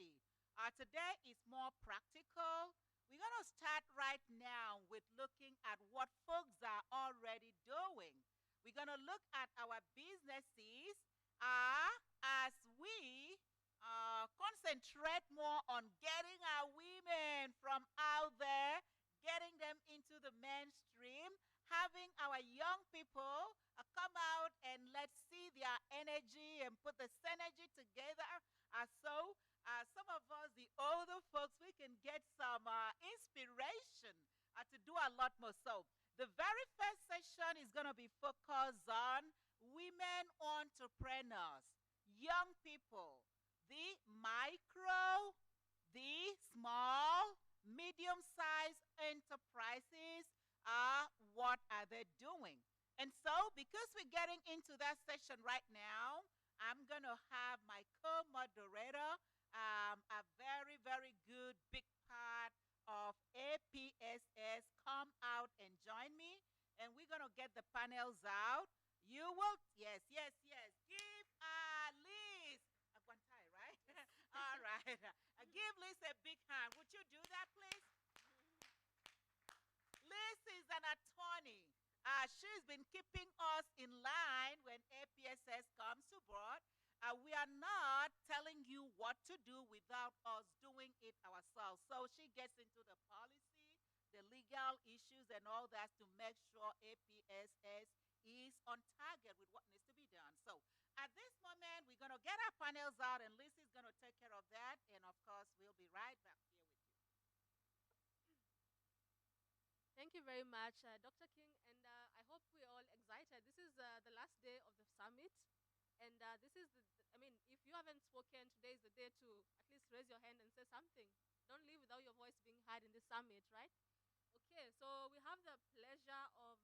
activity. Today is more practical. We're going to start right now with looking at what folks are already doing. We're going to look at our businesses as we concentrate more on getting our women from out there, getting them into the mainstream, having our young people come out and let's see their energy and put the synergy together. Some of us, the older folks, we can get some inspiration to do a lot more. So the very first session is going to be focused on women entrepreneurs, young people, the micro, the small, medium-sized enterprises. What are they doing? And so, because we're getting into that session right now, I'm going to have my co-moderator, a very, very good big part of APSS, come out and join me. And we're going to get the panels out. You will, yes, yes, yes. Give Liz a guantai, right? Yes. All right. Give Liz a big hand. Would you do that, please? Liz is an attorney. She's been keeping us in line when APSS comes to board. We are not telling you what to do without us doing it ourselves. So she gets into the policy, the legal issues, and all that to make sure APSS is on target with what needs to be done. So at this moment, we're going to get our panels out, and Liz is going to take care of that. And of course, we'll be right back here with you. Thank you very much, Dr. King, and I hope we're all excited. This is the last day of the summit, and this is I mean, if you haven't spoken, today is the day to at least raise your hand and say something. Don't leave without your voice being heard in this summit, right? Okay, so we have the pleasure of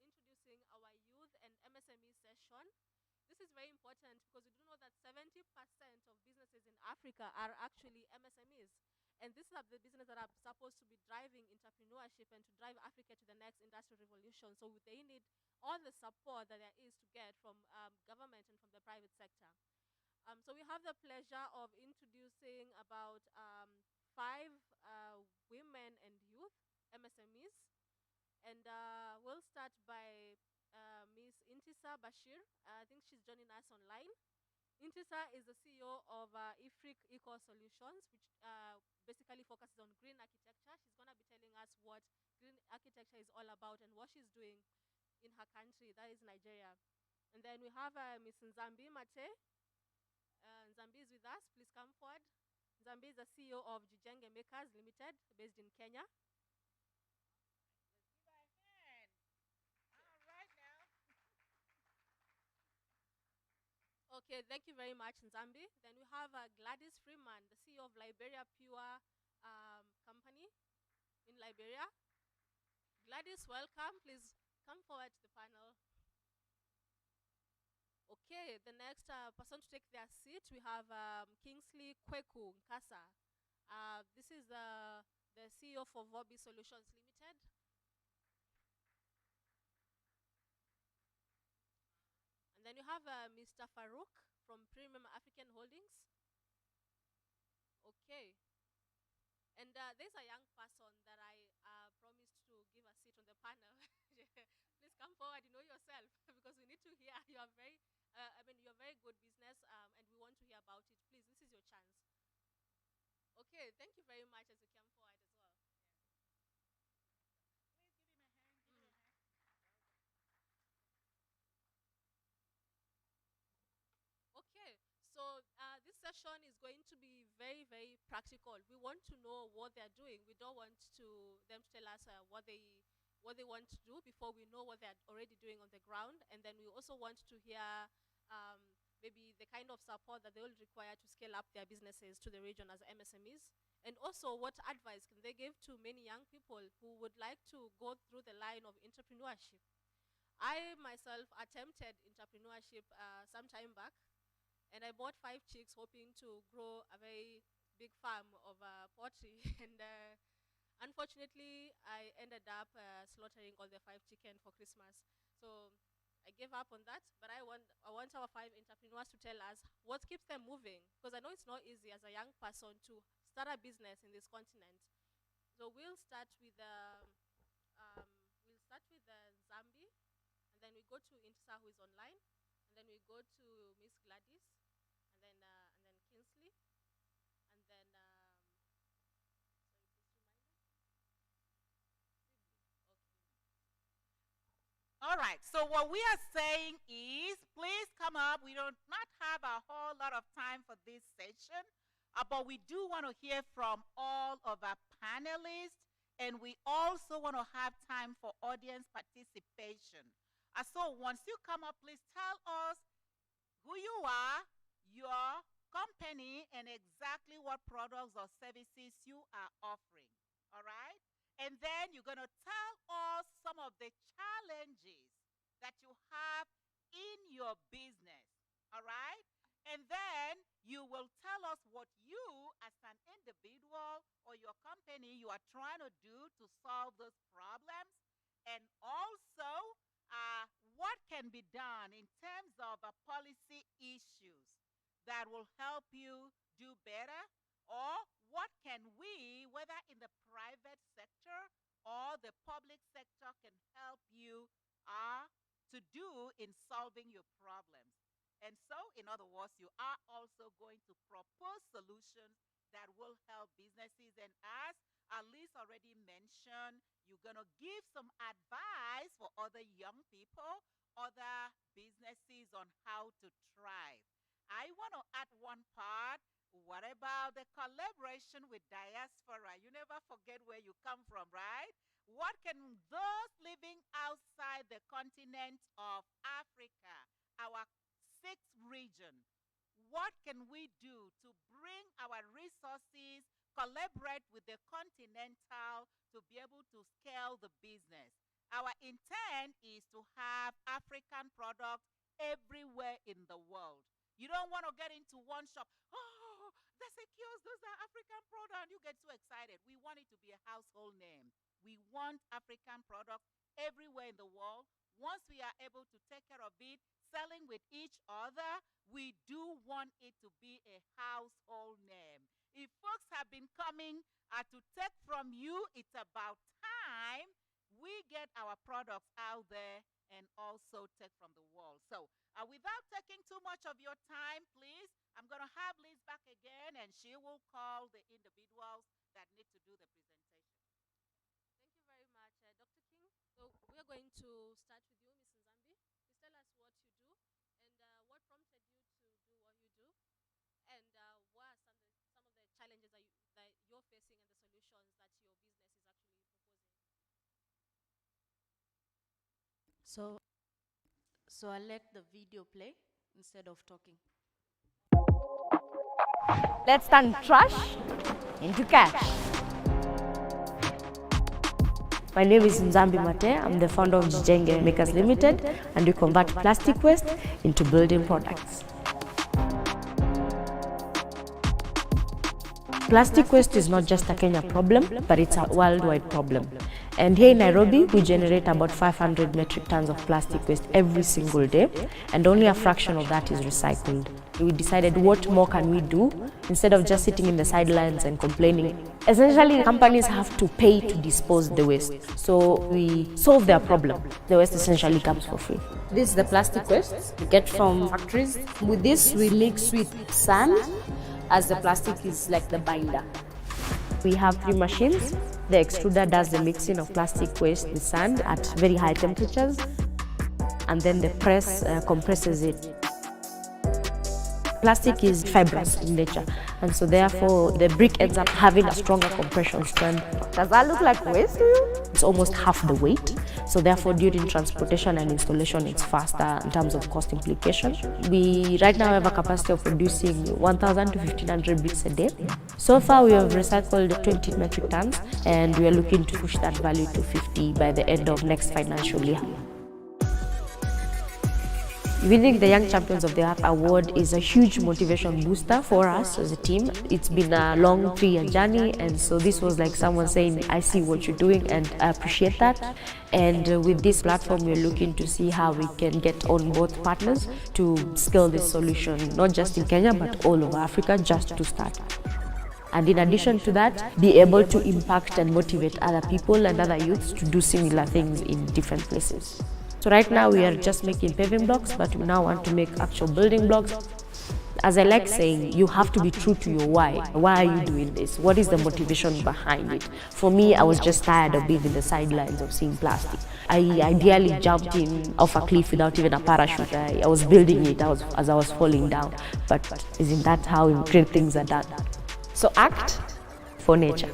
introducing our youth and MSME session. This is very important because we do know that 70% of businesses in Africa are actually MSMEs. And these are the businesses that are supposed to be driving entrepreneurship and to drive Africa to the next industrial revolution. So they need all the support that there is to get from government and from the private sector. So we have the pleasure of introducing about 5 women and youth MSMEs. And we'll start by Ms. Intisa Bashir. I think she's joining us online. Intisa is the CEO of IFRIC Eco Solutions, which basically focuses on green architecture. She's going to be telling us what green architecture is all about and what she's doing in her country, that is Nigeria. And then we have Ms. Nzambi Mate. Nzambi is with us. Please come forward. Nzambi is the CEO of Jijenge Makers Limited, based in Kenya. Let's give her a hand. All right now. Okay, thank you very much, Nzambi. Then we have Gladys Freeman, the CEO of Liberia Pure Company in Liberia. Gladys, welcome. Please come forward to the panel. Okay, the next person to take their seat, we have Kingsley Kweku Nkasa. This is the CEO for Vobi Solutions Limited. And then you have Mr. Farouk from Premium African Holdings. Okay. And there's a young person that I promised to give a seat on the panel. Please come forward, you know yourself, because we need to hear. You are very, you're very good business, and we want to hear about it. Please, this is your chance. Okay, thank you very much as you come forward as well. Yeah. Please give him a hand. Give him a hand. Okay, so this session is going to be very, very practical. We want to know what they're doing. We don't want them to tell us what they want to do before we know what they're already doing on the ground. And then we also want to hear maybe the kind of support that they will require to scale up their businesses to the region as MSMEs. And also, what advice can they give to many young people who would like to go through the line of entrepreneurship? I myself attempted entrepreneurship some time back. And I bought 5 chicks hoping to grow a very big farm of poultry. And unfortunately, I ended up slaughtering all the 5 chicken for Christmas. So I gave up on that, but I want our 5 entrepreneurs to tell us what keeps them moving, because I know it's not easy as a young person to start a business in this continent. So we'll start with Zambi, and then we go to Intisa, who is online, and then we go to Miss Gladys, and then Kingsley, and then All right, so what we are saying is, please come up. We do not have a whole lot of time for this session, but we do want to hear from all of our panelists, and we also want to have time for audience participation. So once you come up, please tell us who you are, your company, and exactly what products or services you are offering. All right? And then you're going to tell us some of the challenges that you have in your business. All right? And then you will tell us what you, as an individual or your company, you are trying to do to solve those problems. And also, what can be done in terms of policy issues that will help you do better, or what can we, whether in the private sector or the public sector, can help you to do in solving your problems. And so, in other words, you are also going to propose solutions that will help businesses. And as Alice already mentioned, you're going to give some advice for other young people, other businesses on how to thrive. I want to add one part. What about the collaboration with diaspora? You never forget where you come from, right? What can those living outside the continent of Africa, our sixth region, what can we do to bring our resources, collaborate with the continental to be able to scale the business? Our intent is to have African products everywhere in the world. You don't want to get into one shop. Oh, that's a kiosk. Those are African products. You get so excited. We want it to be a household name. We want African products everywhere in the world. Once we are able to take care of it, selling with each other, we do want it to be a household name. If folks have been coming to take from you, it's about time we get our products out there and also take from the world. So without taking too much of your time, please, I'm going to have Liz back again, and she will call the individuals that need to do the presentation. Thank you very much, Dr. King. So we're going to start with you, Ms. Nzambi. Please tell us what you do and what prompted you to do what you do, and what are some of the challenges that you're facing and the solutions that your business is actually proposing. So I'll let the video play instead of talking. Let's turn trash into cash. My name is Nzambi Mate. I'm the founder of Jijenge Makers Limited, and we convert plastic waste into building products. Plastic waste is not just a Kenya problem, but it's a worldwide problem. And here in Nairobi, we generate about 500 metric tons of plastic waste every single day, and only a fraction of that is recycled. We decided, what more can we do instead of just sitting in the sidelines and complaining? Essentially, companies have to pay to dispose the waste. So we solve their problem. The waste essentially comes for free. This is the plastic waste we get from factories. With this, we mix with sand, as the plastic is like the binder. We have 3 machines. The extruder does the mixing of plastic waste with sand at very high temperatures, and then the press compresses it. Plastic is fibrous in nature, and so therefore the brick ends up having a stronger compression strength. Does that look like waste to you? It's almost half the weight, so therefore during transportation and installation it's faster in terms of cost implication. We right now have a capacity of producing 1,000 to 1,500 bricks a day. So far we have recycled 20 metric tons, and we are looking to push that value to 50 by the end of next financial year. Winning the Young Champions of the Earth award is a huge motivation booster for us as a team. It's been a long 3-year journey, and so this was like someone saying, I see what you're doing and I appreciate that. And with this platform, we're looking to see how we can get on both partners to scale this solution, not just in Kenya, but all over Africa, just to start. And in addition to that, be able to impact and motivate other people and other youths to do similar things in different places. So right now we are just making paving blocks, but we now want to make actual building blocks. As I like saying, you have to be true to your why. Why are you doing this? What is the motivation behind it? For me, I was just tired of being in the sidelines of seeing plastic. I ideally jumped in off a cliff without even a parachute. I was building it as I was falling down. But isn't that how great things are done? So act for nature.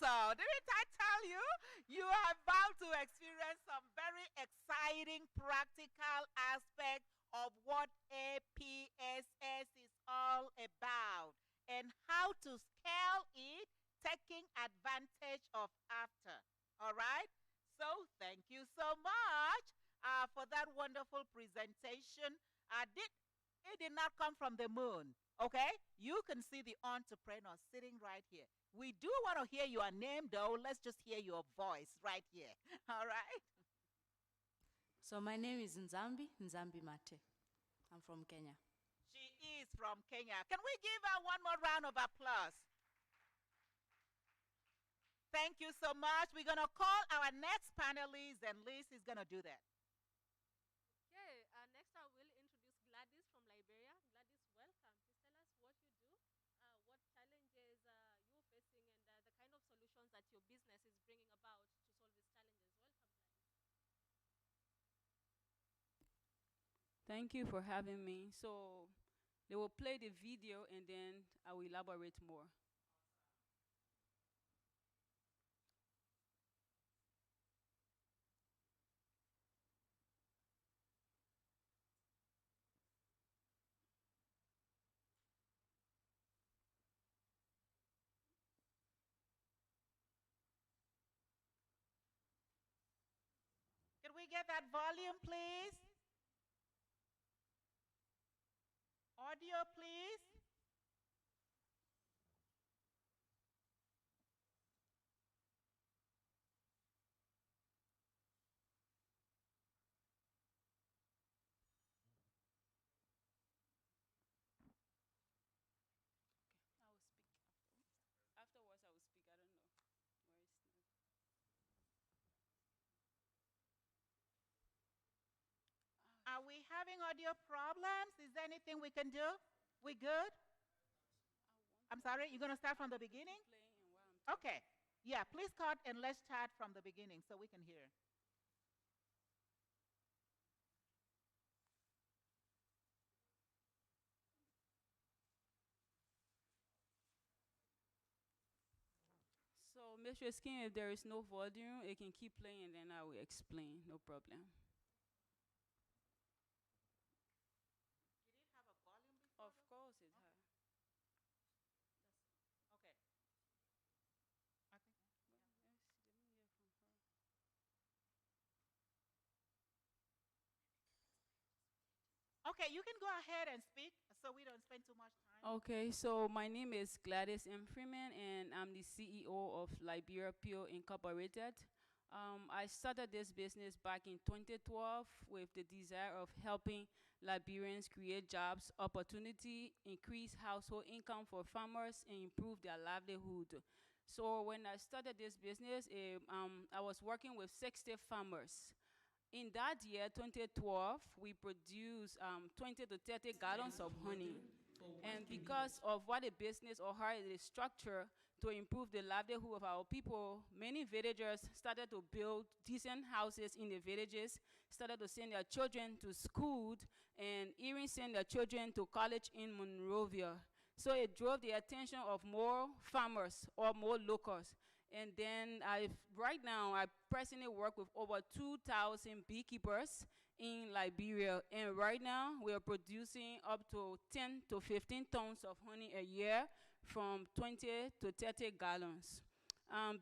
So, didn't I tell you? You are about to experience some very exciting practical aspects of what APSS is all about and how to scale it, taking advantage of after. All right? So, thank you so much for that wonderful presentation. It did not come from the moon. Okay? You can see the entrepreneur sitting right here. We do want to hear your name, though. Let's just hear your voice right here. All right? So my name is Nzambi Mate. I'm from Kenya. She is from Kenya. Can we give her one more round of applause? Thank you so much. We're going to call our next panelist, and Liz is going to do that. Okay, next I will introduce Gladys from Liberia. Gladys, welcome. Please tell us what you do, what challenges you're facing, and the kind of solutions that your business is bringing about to solve these challenges. Welcome, Gladys. Thank you for having me. So they will play the video and then I will elaborate more. Can we get that volume, please? Audio, please. I will speak afterwards. I will speak. I don't know where it's not. Are we having audio problems? Is there anything we can do? We good? I'm sorry, you're going to start from the beginning? Okay. Yeah, please cut and let's start from the beginning so we can hear. So, Mr. Skin, if there is no volume, it can keep playing and then I will explain. No problem. Of course it has. Okay. Okay, you can go ahead and speak so we don't spend too much time. Okay, so my name is Gladys M. Freeman, and I'm the CEO of Liberia Pure Incorporated. I started this business back in 2012 with the desire of helping Liberians create jobs, opportunity, increase household income for farmers, and improve their livelihood. So when I started this business, I was working with 60 farmers. In that year, 2012, we produced 20 to 30 gallons of honey. And because of what the business or how it is structured to improve the livelihood of our people, many villagers started to build decent houses in the villages, started to send their children to school, and even send their children to college in Monrovia. So it drove the attention of more farmers or more locals. And then right now, I personally work with over 2,000 beekeepers in Liberia. And right now, we are producing up to 10 to 15 tons of honey a year from 20 to 30 gallons.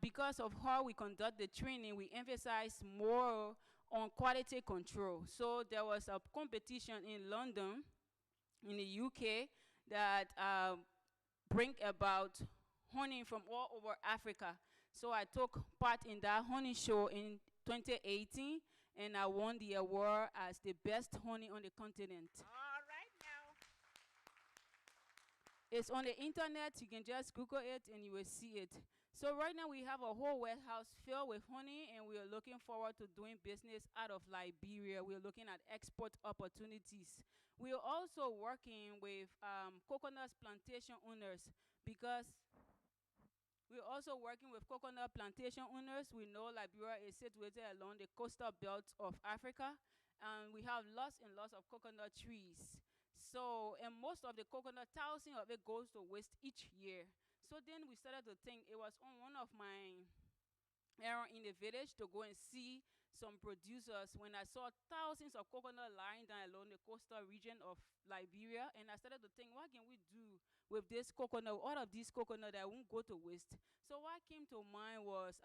Because of how we conduct the training, we emphasize more on quality control. So there was a competition in London, in the UK, that bring about honey from all over Africa. So I took part in that honey show in 2018, and I won the award as the best honey on the continent. All right now. It's on the internet. You can just Google it and you will see it. So right now we have a whole warehouse filled with honey, and we are looking forward to doing business out of Liberia. We are looking at export opportunities. We are also working with coconut plantation owners, because we're also working with coconut plantation owners. We know Liberia is situated along the coastal belt of Africa, and we have lots and lots of coconut trees. So, and most of the coconut, thousands of it goes to waste each year. So then we started to think, it was on one of my errand in the village to go and see some producers, when I saw thousands of coconut lying down along the coastal region of Liberia, and I started to think, what can we do with this coconut, all of these coconut that won't go to waste? So what came to mind was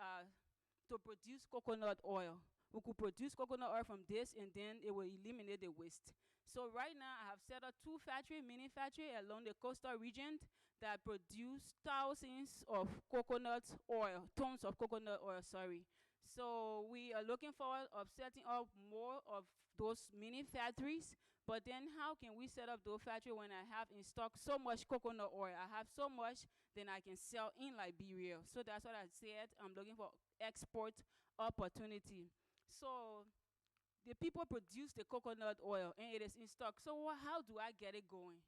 to produce coconut oil. We could produce coconut oil from this, and then it will eliminate the waste. So right now I have set up 2 mini factory along the coastal region that produce thousands of coconut oil, tons of coconut oil, sorry. So we are looking forward of setting up more of those mini factories. But then how can we set up those factories when I have in stock so much coconut oil? I have so much, then I can sell in Liberia. So that's what I said. I'm looking for export opportunity. So the people produce the coconut oil and it is in stock. So how do I get it going?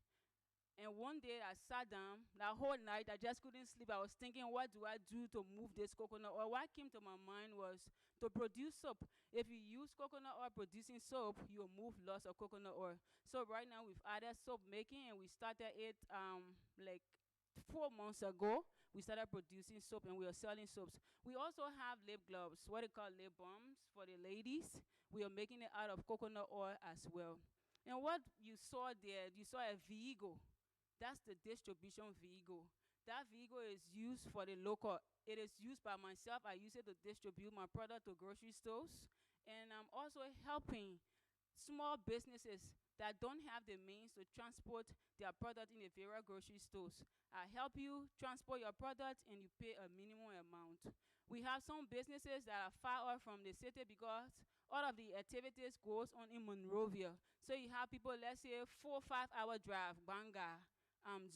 And one day I sat down, that whole night I just couldn't sleep. I was thinking, what do I do to move this coconut oil? What came to my mind was to produce soap. If you use coconut oil producing soap, you'll move lots of coconut oil. So right now we've added soap making, and we started it like 4 months ago. We started producing soap, and we are selling soaps. We also have lip gloves, what they call lip balms for the ladies. We are making it out of coconut oil as well. And what you saw there, you saw a vehicle. That's the distribution vehicle. That vehicle is used for the local. It is used by myself. I use it to distribute my product to grocery stores. And I'm also helping small businesses that don't have the means to transport their product in the various grocery stores. I help you transport your product, and you pay a minimum amount. We have some businesses that are far off from the city, because all of the activities goes on in Monrovia. So you have people, let's say 4 or 5 hour drive, Banga,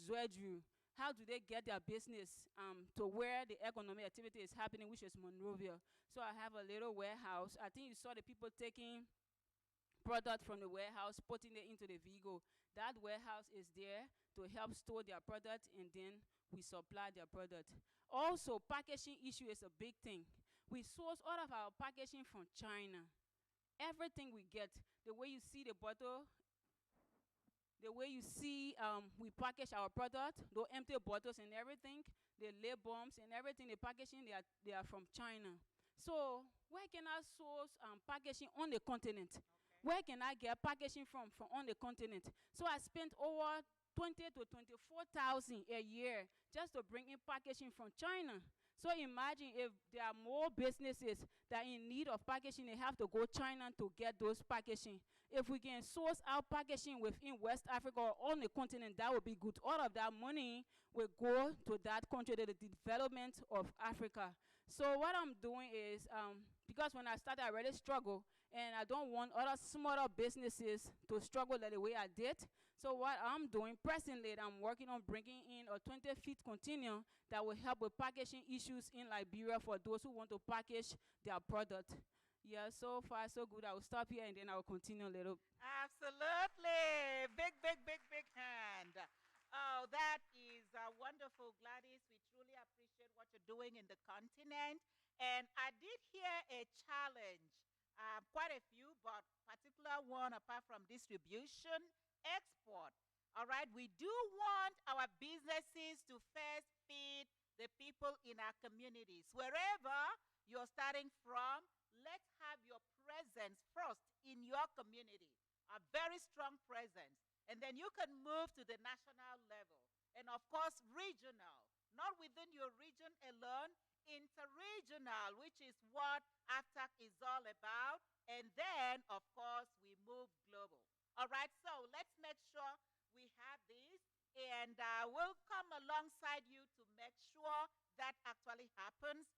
Zwedru. How do they get their business to where the economic activity is happening, which is Monrovia? So I have a little warehouse. I think you saw the people taking product from the warehouse, putting it into the vehicle. That warehouse is there to help store their product, and then we supply their product. Also, packaging issue is a big thing. We source all of our packaging from China. Everything we get, the way you see the bottle, the way you see we package our product, those empty bottles and everything, the lip balms and everything, the packaging, they are from China. So where can I source packaging on the continent? Okay. Where can I get packaging from on the continent? So I spent over 20 to 24,000 a year just to bring in packaging from China. So imagine if there are more businesses that are in need of packaging, they have to go China to get those packaging. If we can source our packaging within West Africa or on the continent, that would be good. All of that money will go to that country, to the development of Africa. So what I'm doing is, because when I started, I really struggled, and I don't want other smaller businesses to struggle like the way I did. So what I'm doing presently, I'm working on bringing in a 20-feet container that will help with packaging issues in Liberia for those who want to package their product. Yeah, so far so good. I will stop here, and then I will continue a little. Absolutely. Big, big, big, big hand. Oh, that is wonderful, Gladys. We truly appreciate what you're doing in the continent. And I did hear a challenge, quite a few, but particular one apart from distribution, export. All right, we do want our businesses to first feed the people in our communities. Wherever you're starting from, let's have your presence first in your community, a very strong presence. And then you can move to the national level. And of course, regional. Not within your region alone. interregional, which is what AfCFTA is all about. And then, of course, we move global. All right, so let's make sure we have this, and we'll come alongside you to make sure that actually happens.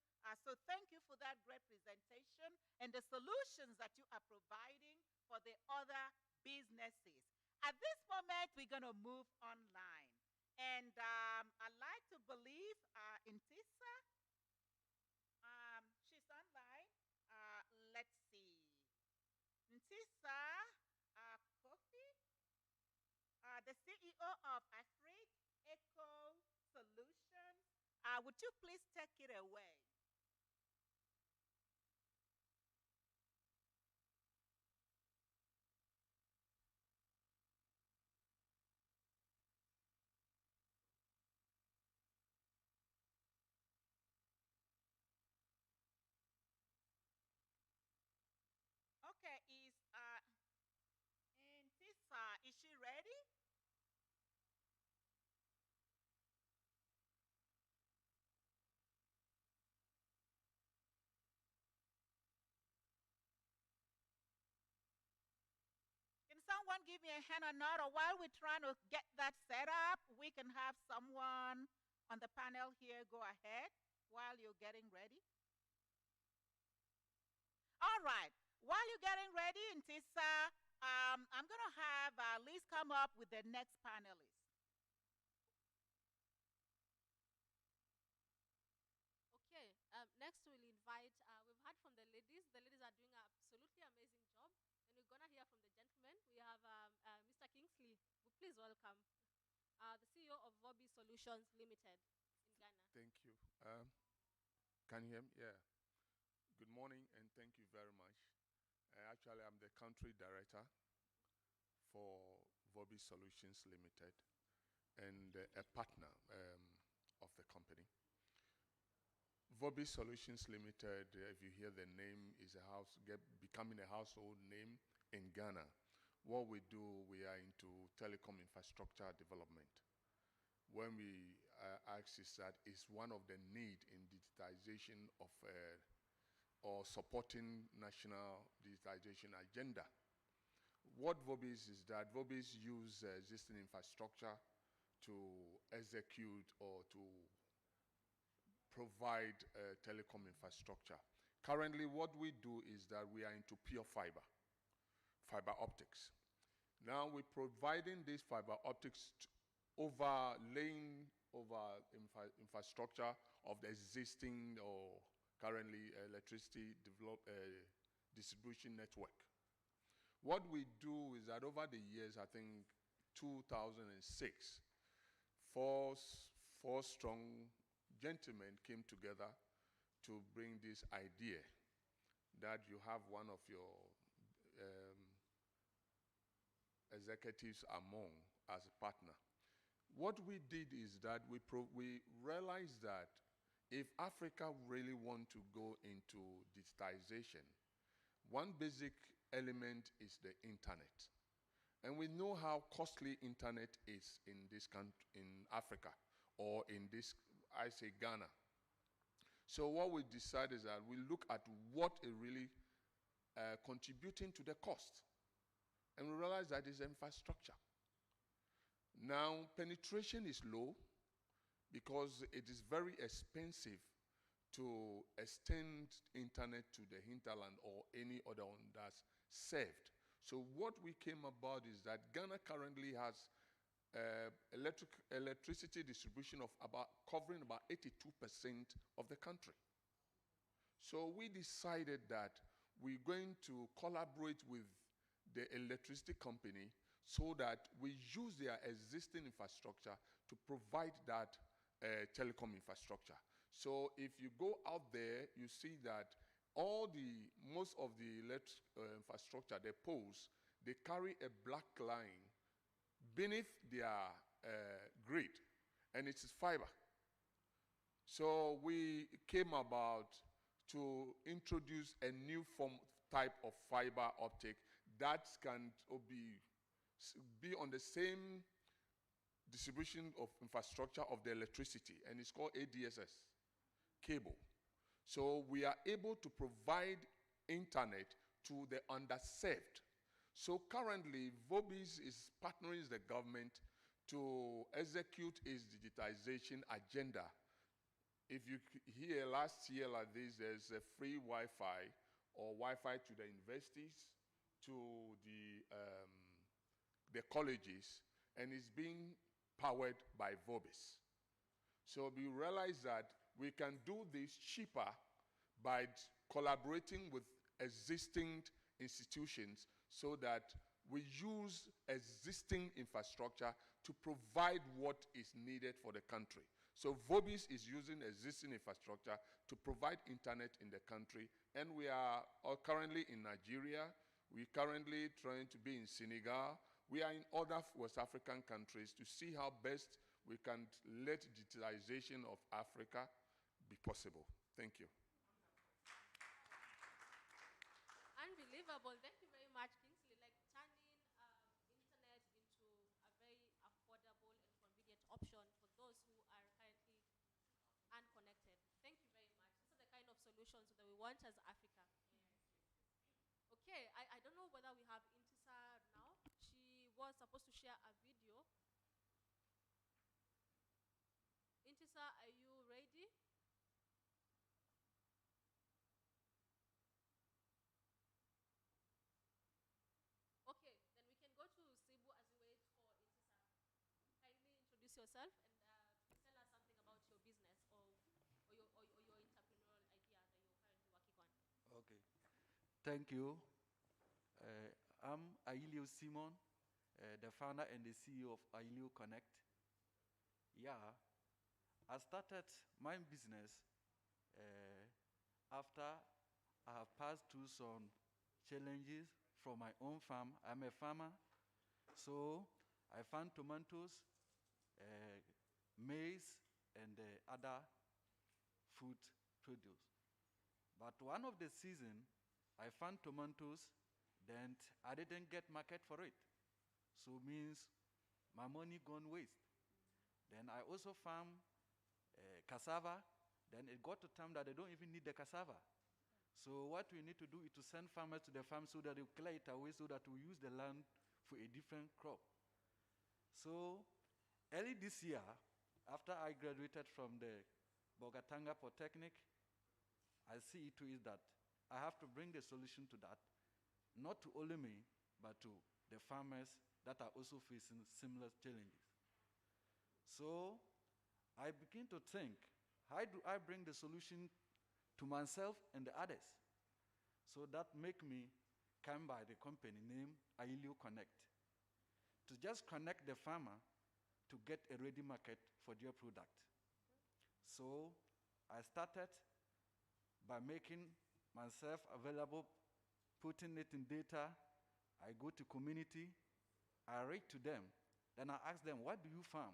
So thank you for that great presentation and the solutions that you are providing for the other businesses. At this moment, we're going to move online. And I like to believe Intisa, she's online. Let's see. Ntisa Kofi, the CEO of Afrik Eco Solutions. Would you please take it away? Okay, is she ready? Can someone give me a hand or not? Or while we're trying to get that set up, we can have someone on the panel here go ahead while you're getting ready. All right. While you're getting ready, Ntisa, I'm going to have Liz come up with the next panelist. Okay, next we'll invite, we've heard from the ladies. The ladies are doing an absolutely amazing job. And we're going to hear from the gentlemen. We have Mr. Kingsley. Please welcome the CEO of Vobi Solutions Limited in Ghana. Thank you. Can you hear me? Yeah. Good morning and thank you very much. Actually, I'm the country director for Vobi Solutions Limited and a partner of the company. Vobi Solutions Limited, if you hear the name, is becoming a household name in Ghana. What we do, we are into telecom infrastructure development. When we ask is that is one of the need in digitization of or supporting national digitization agenda. What Vobis is that Vobis use existing infrastructure to execute or to provide telecom infrastructure. Currently, what we do is that we are into pure fiber optics. Now we're providing this fiber optics overlaying over infrastructure of the existing or currently electricity distribution network. What we do is that over the years, I think 2006, four strong gentlemen came together to bring this idea that you have one of your executives among as a partner. What we did is that we realized that if Africa really want to go into digitization, one basic element is the internet. And we know how costly internet is in this country, in Africa, or in this, I say Ghana. So what we decided is that we look at what is really contributing to the cost. And we realize that it's infrastructure. Now, penetration is low because it is very expensive to extend internet to the hinterland or any other one that's served. So what we came about is that Ghana currently has electricity distribution of covering about 82% of the country. So we decided that we're going to collaborate with the electricity company so that we use their existing infrastructure to provide that telecom infrastructure. So if you go out there, you see that most of the electric infrastructure, the poles, they carry a black line beneath their grid, and it is fiber. So we came about to introduce a new type of fiber optic that can be on the same distribution of infrastructure of the electricity, and it's called ADSS cable. So we are able to provide internet to the underserved. So currently, VOBIS is partnering with the government to execute its digitization agenda. If you hear last year like this, there's a free Wi-Fi or Wi-Fi to the universities, to the colleges, and it's being powered by VOBIS. So we realize that we can do this cheaper by collaborating with existing institutions so that we use existing infrastructure to provide what is needed for the country. So VOBIS is using existing infrastructure to provide internet in the country, and we are currently in Nigeria. We're currently trying to be in Senegal. We are in other West African countries to see how best we can let digitalization of Africa be possible. Thank you. Unbelievable. Thank you very much, Kingsley. Like turning internet into a very affordable and convenient option for those who are currently unconnected. Thank you very much. These are the kind of solutions that we want as Africa. Okay, I don't know whether we have Intisa now. She was supposed to share a video. Intisa, are you ready? Okay, then we can go to Sibu as we wait for Intisa. Kindly introduce yourself and please tell us something about your business or your entrepreneurial idea that you're currently working on. Okay, thank you. I'm Ailio Simon, the founder and the CEO of Ailio Connect. Yeah, I started my business after I have passed through some challenges from my own farm. I'm a farmer, so I found tomatoes, maize, and other food produce. But one of the season, I found tomatoes, then I didn't get market for it. So means my money gone waste. Then I also farm cassava. Then it got to time that they don't even need the cassava. So what we need to do is to send farmers to the farm so that they clear it away so that we use the land for a different crop. So early this year, after I graduated from the Bogatanga Polytechnic, I see to it that I have to bring the solution to that, not to only me, but to the farmers that are also facing similar challenges. So I begin to think, how do I bring the solution to myself and the others? So that make me come by the company name Ailio Connect, to just connect the farmer to get a ready market for their product. So I started by making myself available, putting it in data. I go to community, I read to them, then I ask them, what do you farm?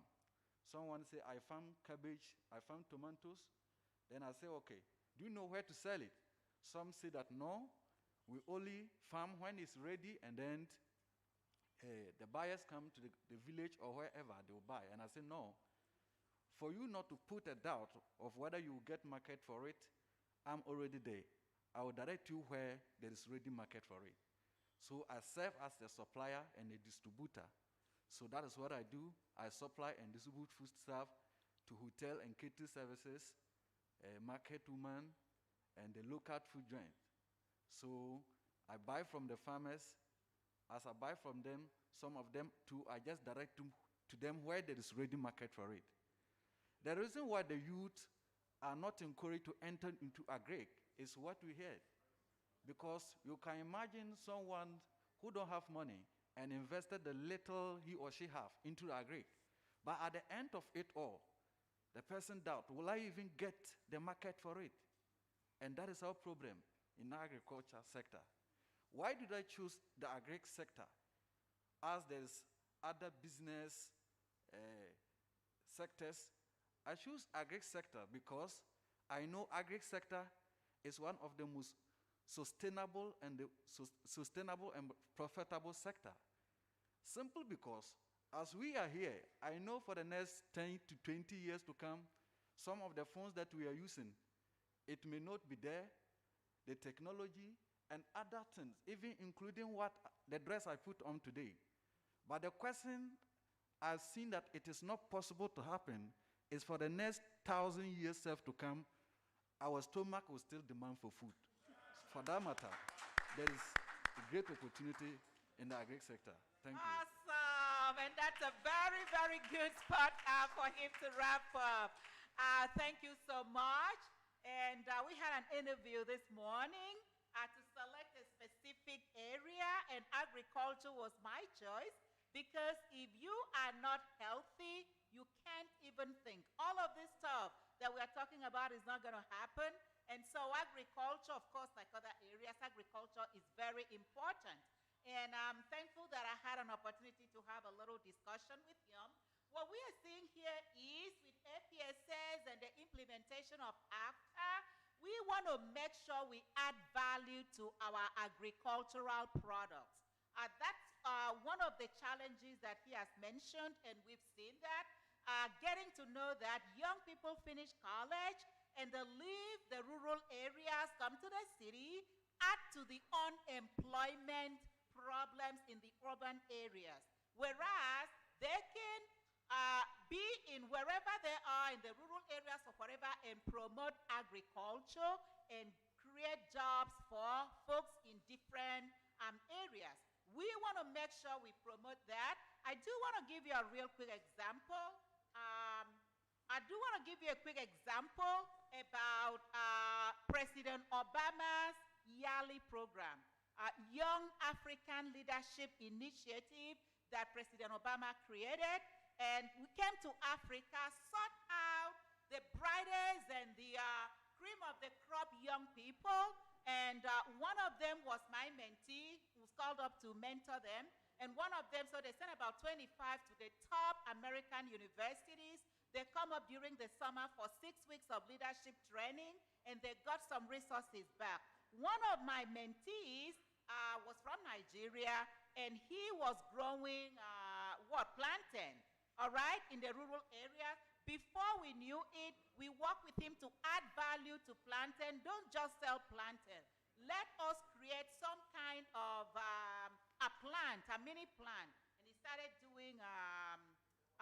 Someone say, I farm cabbage, I farm tomatoes. Then I say, okay, do you know where to sell it? Some say that no, we only farm when it's ready, and then the buyers come to the village or wherever they will buy. And I say, no, for you not to put a doubt of whether you will get market for it, I'm already there. I will direct you where there is ready market for it. So I serve as the supplier and a distributor. So that is what I do. I supply and distribute foodstuff to hotel and catering services, market women, and the local food joint. So I buy from the farmers. As I buy from them, some of them too, I just direct to them where there is ready market for it. The reason why the youth are not encouraged to enter into agric is what we heard. Because you can imagine someone who don't have money and invested the little he or she have into agric. But at the end of it all, the person doubt, will I even get the market for it? And that is our problem in the agriculture sector. Why did I choose the agric sector? As there's other business sectors, I choose agric sector because I know agric sector is one of the most sustainable and profitable sector. Simple because as we are here, I know for the next 10 to 20 years to come, some of the phones that we are using, it may not be there, the technology and other things, even including what the dress I put on today. But the question I've seen that it is not possible to happen is for the next 1,000 years to come, our stomach will still demand for food. For that matter, there is a great opportunity in the agri sector. Thank you. Awesome. And that's a very, very good spot for him to wrap up. Thank you so much. And we had an interview this morning to select a specific area, and agriculture was my choice because if you are not healthy, you can't even think. All of this stuff that we are talking about is not going to happen. And so agriculture, of course, like other areas, agriculture is very important. And I'm thankful that I had an opportunity to have a little discussion with him. What we are seeing here is with APSS and the implementation of AfCFTA, we want to make sure we add value to our agricultural products. That's one of the challenges that he has mentioned, and we've seen that. Getting to know that young people finish college and they leave the rural areas, come to the city, add to the unemployment problems in the urban areas. Whereas they can be in wherever they are in the rural areas or whatever and promote agriculture and create jobs for folks in different areas. We want to make sure we promote that. I do want to give you a real quick example. About President Obama's yearly program, Young African Leadership Initiative that President Obama created. And we came to Africa, sought out the brightest and the cream of the crop young people. And one of them was my mentee, who was called up to mentor them. And one of them, so they sent about 25 to the top American universities. They come up during the summer for 6 weeks of leadership training, and they got some resources back. One of my mentees was from Nigeria, and he was growing plantain, all right, in the rural areas. Before we knew it, we worked with him to add value to plantain. Don't just sell plantain. Let us create some kind of a plant, a mini plant. And he started doing,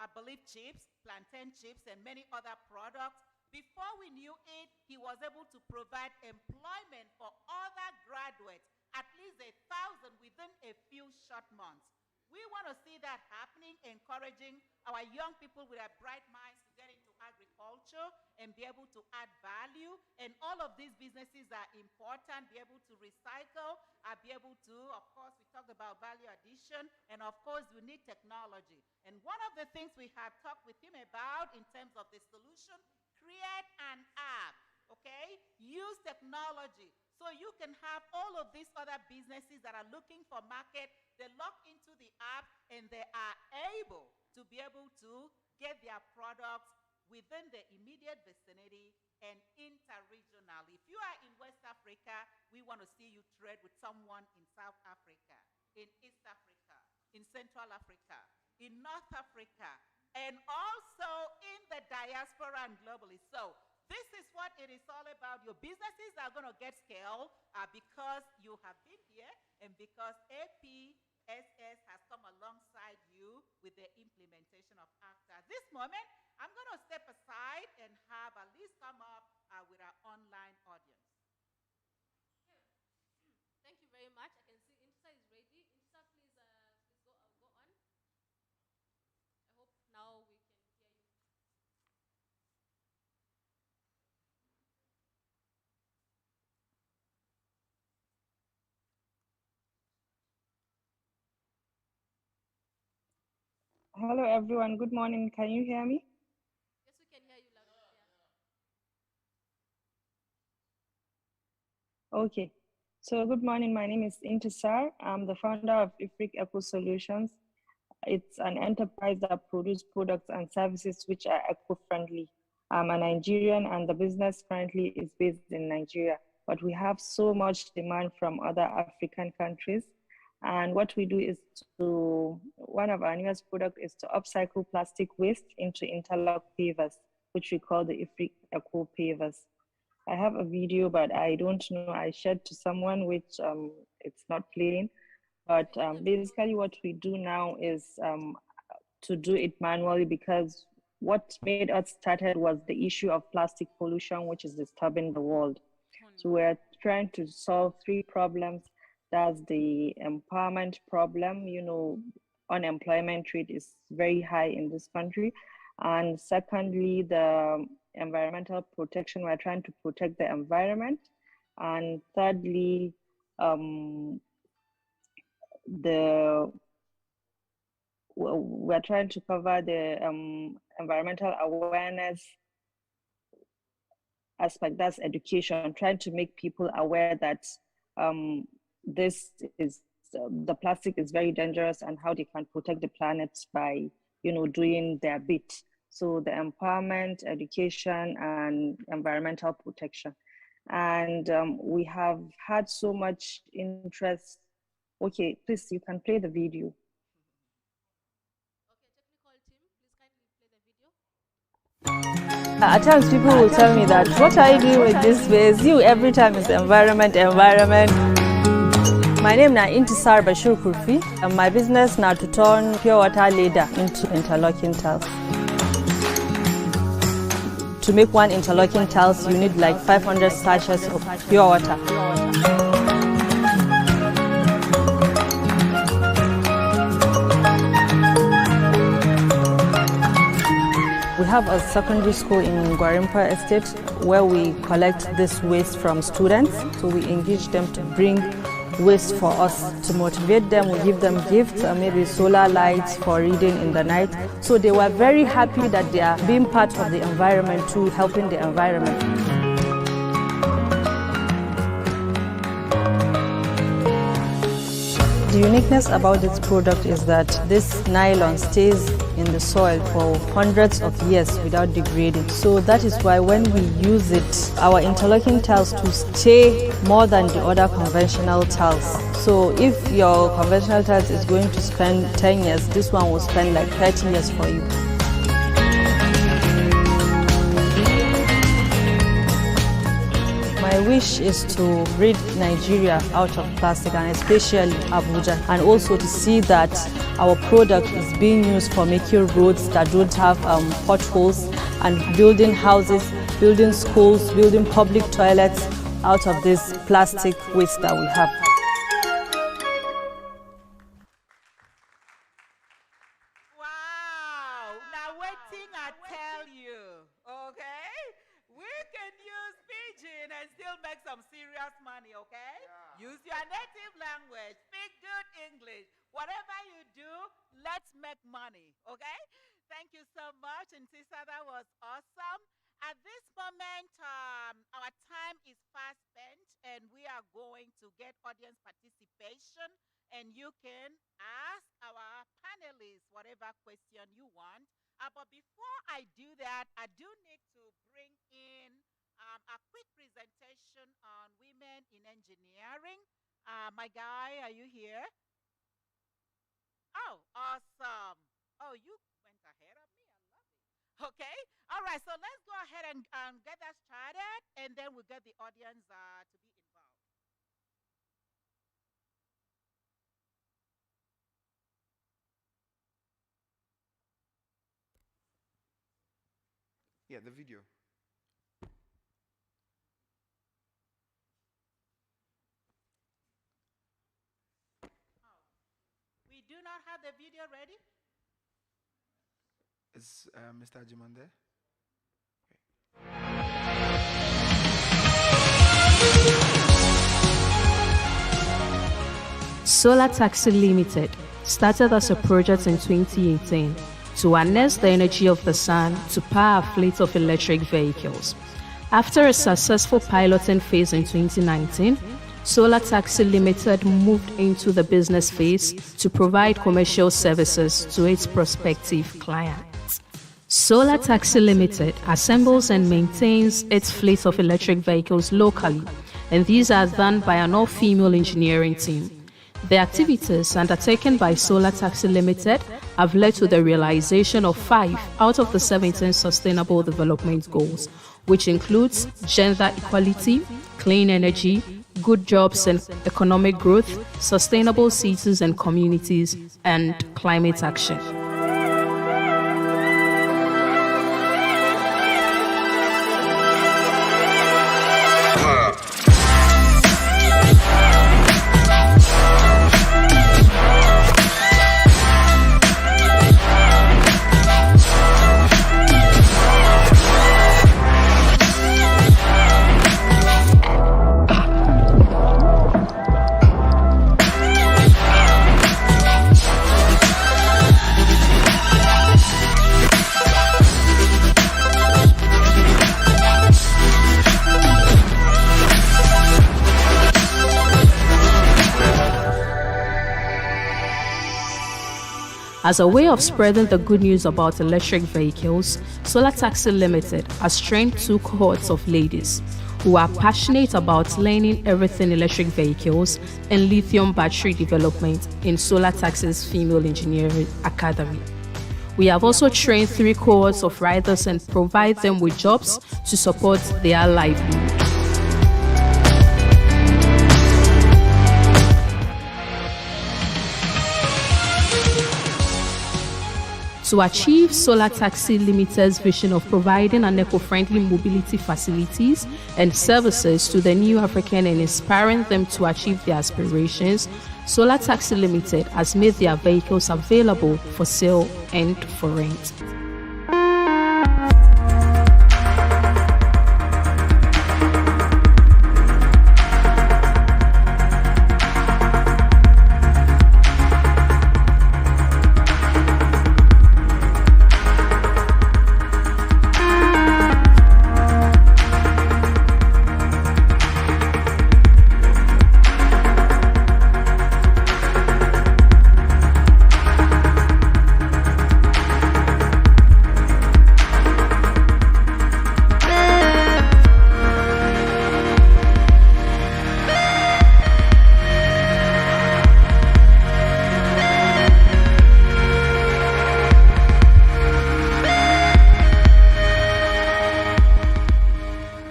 I believe, chips, plantain chips, and many other products. Before we knew it, he was able to provide employment for other graduates, at least 1,000 within a few short months. We want to see that happening, encouraging our young people with their bright minds to get into agriculture and be able to add value. And all of these businesses are important, be able to recycle, be able to, of course, we talked about value addition, and of course, we need technology. And one of the things we have talked with him about in terms of the solution, create an app, okay? Use technology. So you can have all of these other businesses that are looking for market, they log into the app and they are able to be able to get their products within the immediate vicinity and interregionally. If you are in West Africa, we want to see you trade with someone in South Africa, in East Africa, in Central Africa, in North Africa, and also in the diaspora and globally. So this is what it is all about. Your businesses are going to get scale because you have been here and because APSS has come alongside you with the implementation of AfCFTA. At this moment, I'm going to step aside and have Alice come up with our online audience. Thank you very much. I can see Insta is ready. Insta, please, go on. I hope now we can hear you. Hello, everyone. Good morning. Can you hear me? Yes, we can hear you loud and clear. Okay. So, good morning. My name is Intisar. I'm the founder of Ifrik Eco Solutions. It's an enterprise that produces products and services which are eco-friendly. I'm a Nigerian, and the business currently is based in Nigeria. But we have so much demand from other African countries. And what we do is one of our newest products is to upcycle plastic waste into interlock pavers, which we call the Ifrik Eco Pavers. I have a video, but I don't know. I shared to someone, which it's not playing. But basically, what we do now is to do it manually, because what made us started was the issue of plastic pollution, which is disturbing the world. So we're trying to solve three problems. That's the empowerment problem. Unemployment rate is very high in this country. And secondly, the environmental protection. We're trying to protect the environment. And thirdly, we're trying to cover the environmental awareness aspect. That's education, trying to make people aware that this is the plastic is very dangerous, and how they can protect the planet by doing their bit. So the empowerment, education, and environmental protection. And we have had so much interest. Okay, please, you can play the video. At times people will tell me that, what are you doing with this space? You every time is environment. My name is Intisar Bashir Kurfi, and my business now to turn pure water leather into interlocking tiles. To make one interlocking tiles, you need like 500 sachets of pure water. We have a secondary school in Gwarimpa Estate where we collect this waste from students. So we engage them to bring waste for us. To motivate them, we give them gifts, maybe solar lights for reading in the night. So they were very happy that they are being part of the environment too, helping the environment. The uniqueness about this product is that this nylon stays in the soil for hundreds of years without degrading. So that is why when we use it, our interlocking tiles to stay more than the other conventional tiles. So if your conventional tiles is going to spend 10 years, this one will spend like 30 years for you. My wish is to rid Nigeria out of plastic, and especially Abuja, and also to see that our product is being used for making roads that don't have potholes, and building houses, building schools, building public toilets out of this plastic waste that we have. Wow! Now waiting, I tell you, okay? We can use pidgin and still make some serious money, okay? Yeah. Use your native language, speak good English. Whatever you do, let's make money, okay? Thank you so much, and Tisa, that was awesome. At this moment, our time is fast spent, and we are going to get audience participation, and you can ask our panelists whatever question you want. But before I do that, I do need to bring in a quick presentation on women in engineering. My guy, are you here? Oh, awesome. Oh, you went ahead of me. I love it. Okay. All right. So let's go ahead and get that started, and then we'll get the audience to be involved. Yeah, the video. We do not have the video ready. Is Mr. Jiman there? Solar Taxi Limited started as a project in 2018 to harness the energy of the sun to power a fleet of electric vehicles. After a successful piloting phase in 2019, Solar Taxi Limited moved into the business phase to provide commercial services to its prospective clients. Solar Taxi Limited assembles and maintains its fleet of electric vehicles locally, and these are done by an all-female engineering team. The activities undertaken by Solar Taxi Limited have led to the realization of 5 out of the 17 Sustainable Development Goals, which includes gender equality, clean energy, good jobs and economic growth, sustainable cities and communities, and climate action. As a way of spreading the good news about electric vehicles, Solar Taxi Limited has trained 2 cohorts of ladies who are passionate about learning everything electric vehicles and lithium battery development in Solar Taxi's Female Engineering Academy. We have also trained 3 cohorts of riders and provide them with jobs to support their livelihood. To achieve Solar Taxi Limited's vision of providing an eco-friendly mobility facilities and services to the new African and inspiring them to achieve their aspirations, Solar Taxi Limited has made their vehicles available for sale and for rent.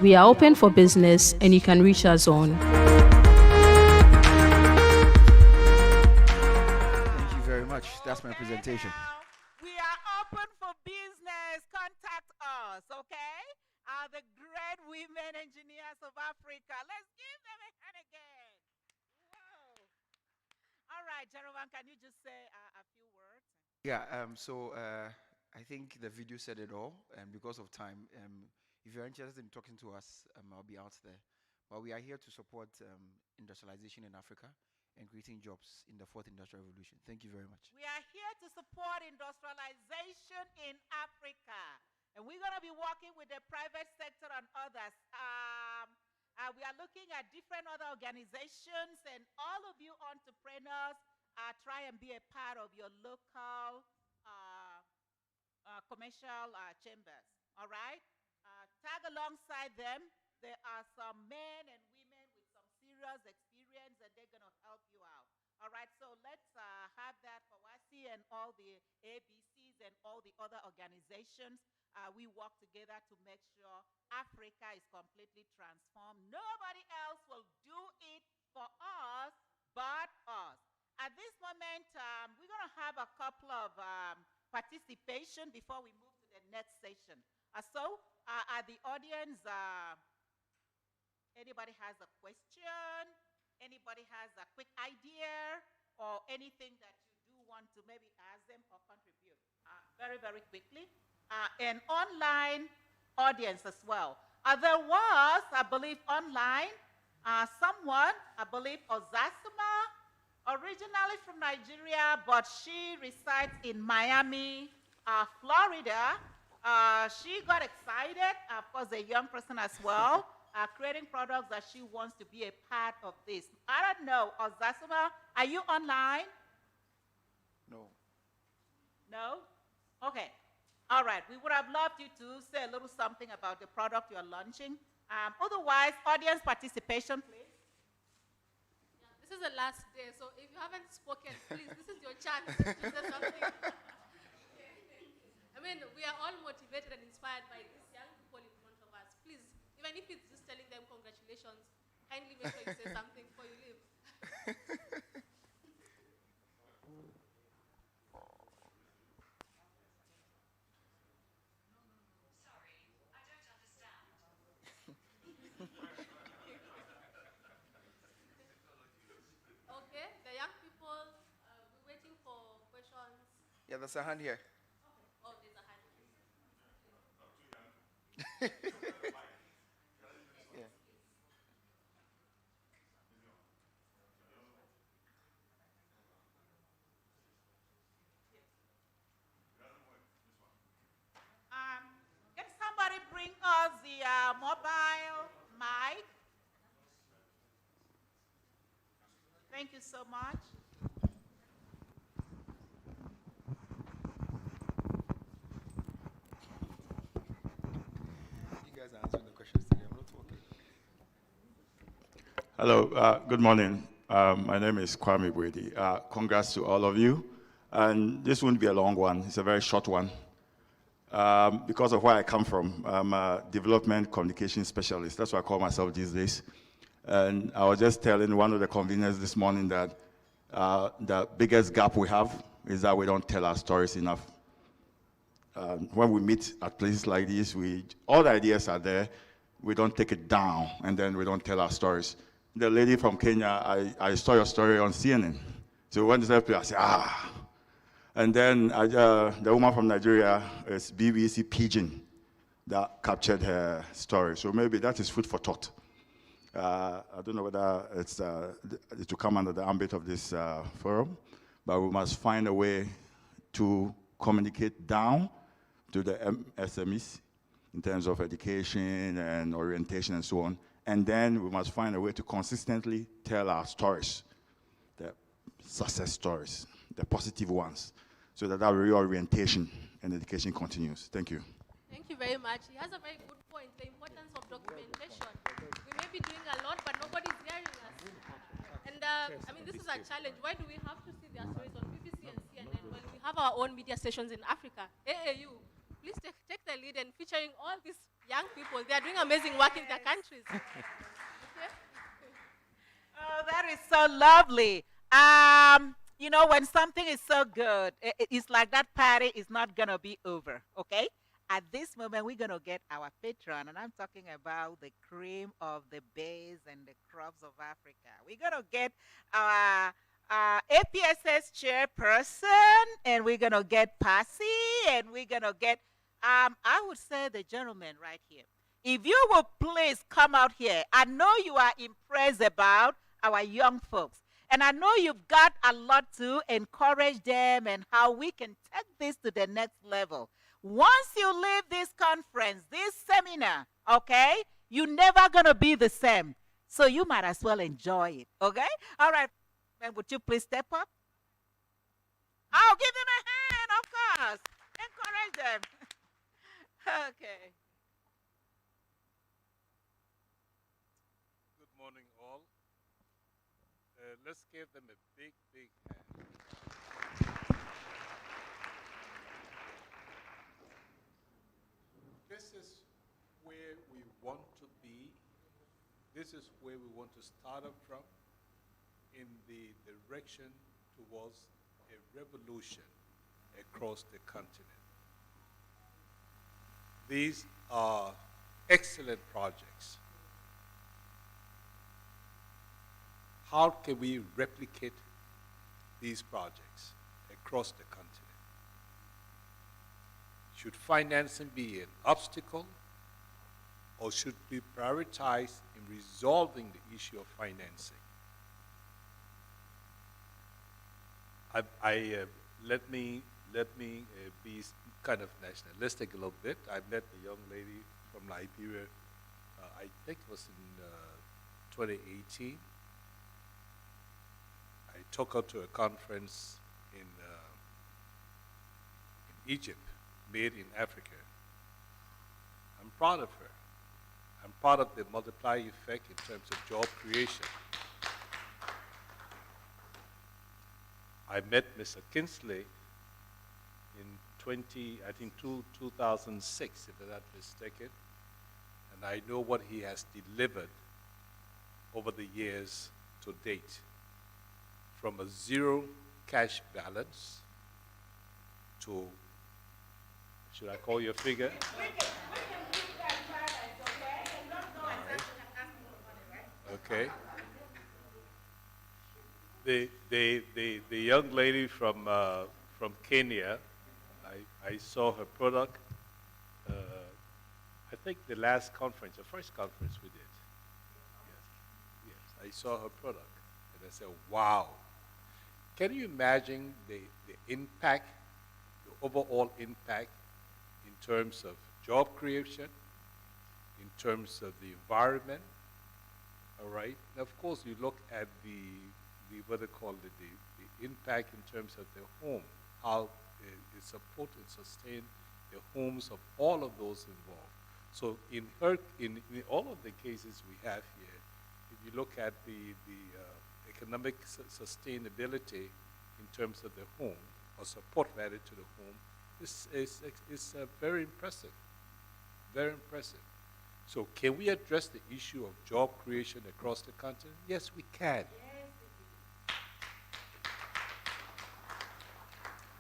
We are open for business and you can reach us on. Thank you very much. That's my presentation. We are open for business. Contact us, okay? The great women engineers of Africa. Let's give them a hand again. Whoa. All right, gentlemen, can you just say a few words? Yeah, I think the video said it all, and because of time, if you're interested in talking to us, I'll be out there. But we are here to support industrialization in Africa and creating jobs in the 4th Industrial Revolution. Thank you very much. We are here to support industrialization in Africa. And we're going to be working with the private sector and others. We are looking at different other organizations, and all of you entrepreneurs try and be a part of your local commercial chambers. All right? Tag alongside them. There are some men and women with some serious experience, and they're going to help you out. All right, so let's have that for WASI and all the ABCs and all the other organizations. We work together to make sure Africa is completely transformed. Nobody else will do it for us but us. At this moment, we're going to have a couple of participation before we move to the next session. At the audience, anybody has a question? Anybody has a quick idea or anything that you do want to maybe ask them or contribute? Very, very quickly. An online audience as well. There was, I believe, online, someone, I believe, Ozasima, originally from Nigeria, but she resides in Miami, Florida. She got excited, of course, a young person as well, creating products that she wants to be a part of this. I don't know, Ozasima, are you online? No. No? Okay. All right. We would have loved you to say a little something about the product you're launching. Otherwise, audience participation, please. Yeah, this is the last day, so if you haven't spoken, please, this is your chance to say something. I mean, we are all motivated and inspired by these young people in front of us. if it's just telling them congratulations, kindly make sure you say something before you leave. Okay, the young people, we're waiting for questions. Yeah, there's a hand here. Oh, there's a hand. Yeah. Can somebody bring us the mobile mic? Thank you so much. You guys are answering the questions today. I'm not talking. Hello, good morning. My name is Kwame Brady. Congrats to all of you. And this won't be a long one, it's a very short one. Because of where I come from, I'm a development communication specialist. That's what I call myself these days. And I was just telling one of the conveners this morning that the biggest gap we have is that we don't tell our stories enough. When we meet at places like this, all the ideas are there. We don't take it down, and then we don't tell our stories. The lady from Kenya, I saw your story on CNN. So when this happened, I said, ah. And then the woman from Nigeria is BBC Pidgin that captured her story. So maybe that is food for thought. I don't know whether it's to come under the ambit of this forum, but we must find a way to communicate down to the SMEs in terms of education and orientation and so on. And then we must find a way to consistently tell our stories, the success stories, the positive ones, so that our reorientation and education continues. Thank you. Thank you very much. He has a very good point, the importance of documentation. We may be doing a lot, but nobody's hearing us. And I mean, this is a challenge. Why do we have to see their stories on BBC and CNN when we have our own media stations in Africa? AAU, please take the lead and featuring all these young people. They are doing amazing work in their countries. Okay? Oh, that is so lovely. You know, when something is so good, it's like that party is not going to be over, okay? At this moment, we're going to get our patron, and I'm talking about the cream of the bays and the crops of Africa. We're going to get our APSS chairperson, and we're going to get Passy, and we're going to get, I would say, the gentleman right here. If you will please come out here, I know you are impressed about our young folks. And I know you've got a lot to encourage them and how we can take this to the next level. Once you leave this conference, this seminar, okay, you're never going to be the same. So you might as well enjoy it, okay? All right. And would you please step up? Oh, give them a hand, of course. Encourage them. Okay. Good morning, all. Let's give them a big, big hand. This is where we want to be. This is where we want to start up from in the direction towards a revolution across the continent. These are excellent projects. How can we replicate these projects across the continent? Should financing be an obstacle, or should we prioritize in resolving the issue of financing? Let me be kind of nationalistic a little bit. I met a young lady from Liberia, I think it was in 2018. I took her to a conference in Egypt, Made in Africa. I'm proud of her. I'm proud of the multiplier effect in terms of job creation. I met Mr. Kinsley in 2006, if I'm not mistaken, and and I know what he has delivered over the years to date, from a zero cash balance to, should I call you a figure? All right. Okay. The young lady from Kenya, I saw her product. I think the last conference, the first conference we did. Yes, I saw her product, and I said, "Wow! Can you imagine the impact, the overall impact, in terms of job creation, in terms of the environment?" All right. And of course, you look at the what they call it, the impact in terms of the home, how it support and sustain the homes of all of those involved. So in all of the cases we have here, if you look at the economic sustainability in terms of the home, or support rather to the home, is very impressive. Very impressive. So can we address the issue of job creation across the continent? Yes, we can.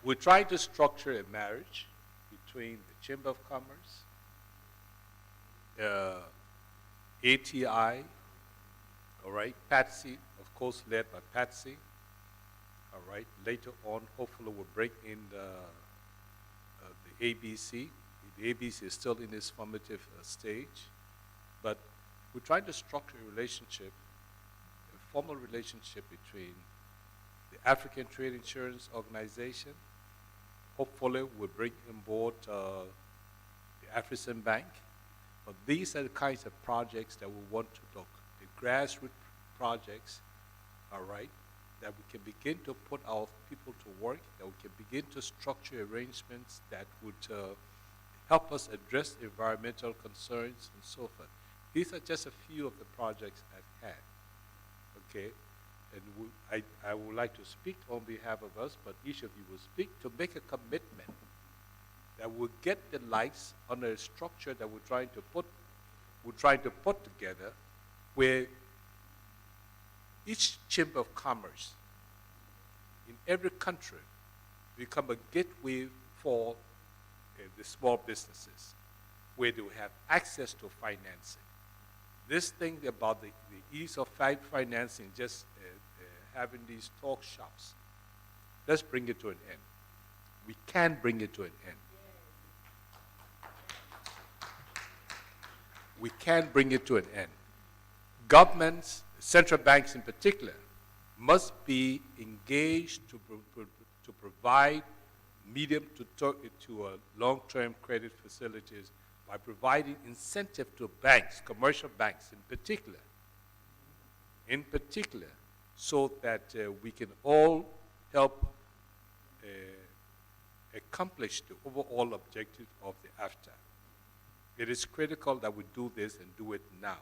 We're trying to structure a marriage between the Chamber of Commerce, ATI, all right, Patsy, of course, led by Patsy, all right. Later on, hopefully, we'll bring in the ABC. The ABC is still in its formative stage, but we're trying to structure a relationship, a formal relationship between the African Trade Insurance Organization. Hopefully, we'll bring on board the African Bank. But these are the kinds of projects that we want to look, the grassroots projects, all right, that we can begin to put our people to work, that we can begin to structure arrangements that would help us address environmental concerns and so forth. These are just a few of the projects at hand, okay? And I would like to speak on behalf of us, but each of you will speak to make a commitment that will get the lights under a structure that we're trying to put together, where each chamber of commerce in every country become a gateway for the small businesses, where they will have access to financing. This thing about the ease of financing, just having these talk shops, let's bring it to an end. We can bring it to an end. We can bring it to an end. Governments, central banks in particular, must be engaged to provide medium to long-term credit facilities by providing incentive to banks, commercial banks in particular, so that we can all help accomplish the overall objective of the AfCFTA. It is critical that we do this and do it now.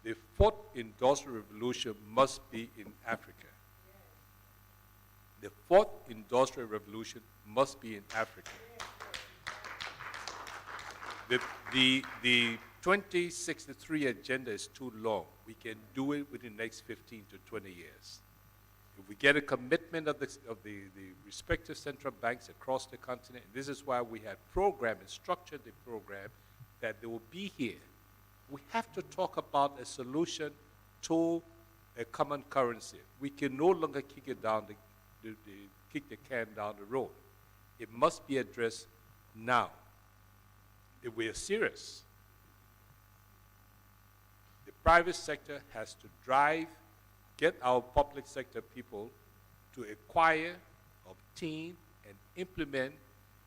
The fourth industrial revolution must be in Africa. The fourth industrial revolution must be in Africa. The 2063 agenda is too long. We can do it within the next 15 to 20 years. If we get a commitment of the respective central banks across the continent, this is why we have programmed and structured the program that they will be here. We have to talk about a solution to a common currency. We can no longer kick it down kick the can down the road. It must be addressed now. If we are serious, the private sector has to get our public sector people to acquire, obtain, and implement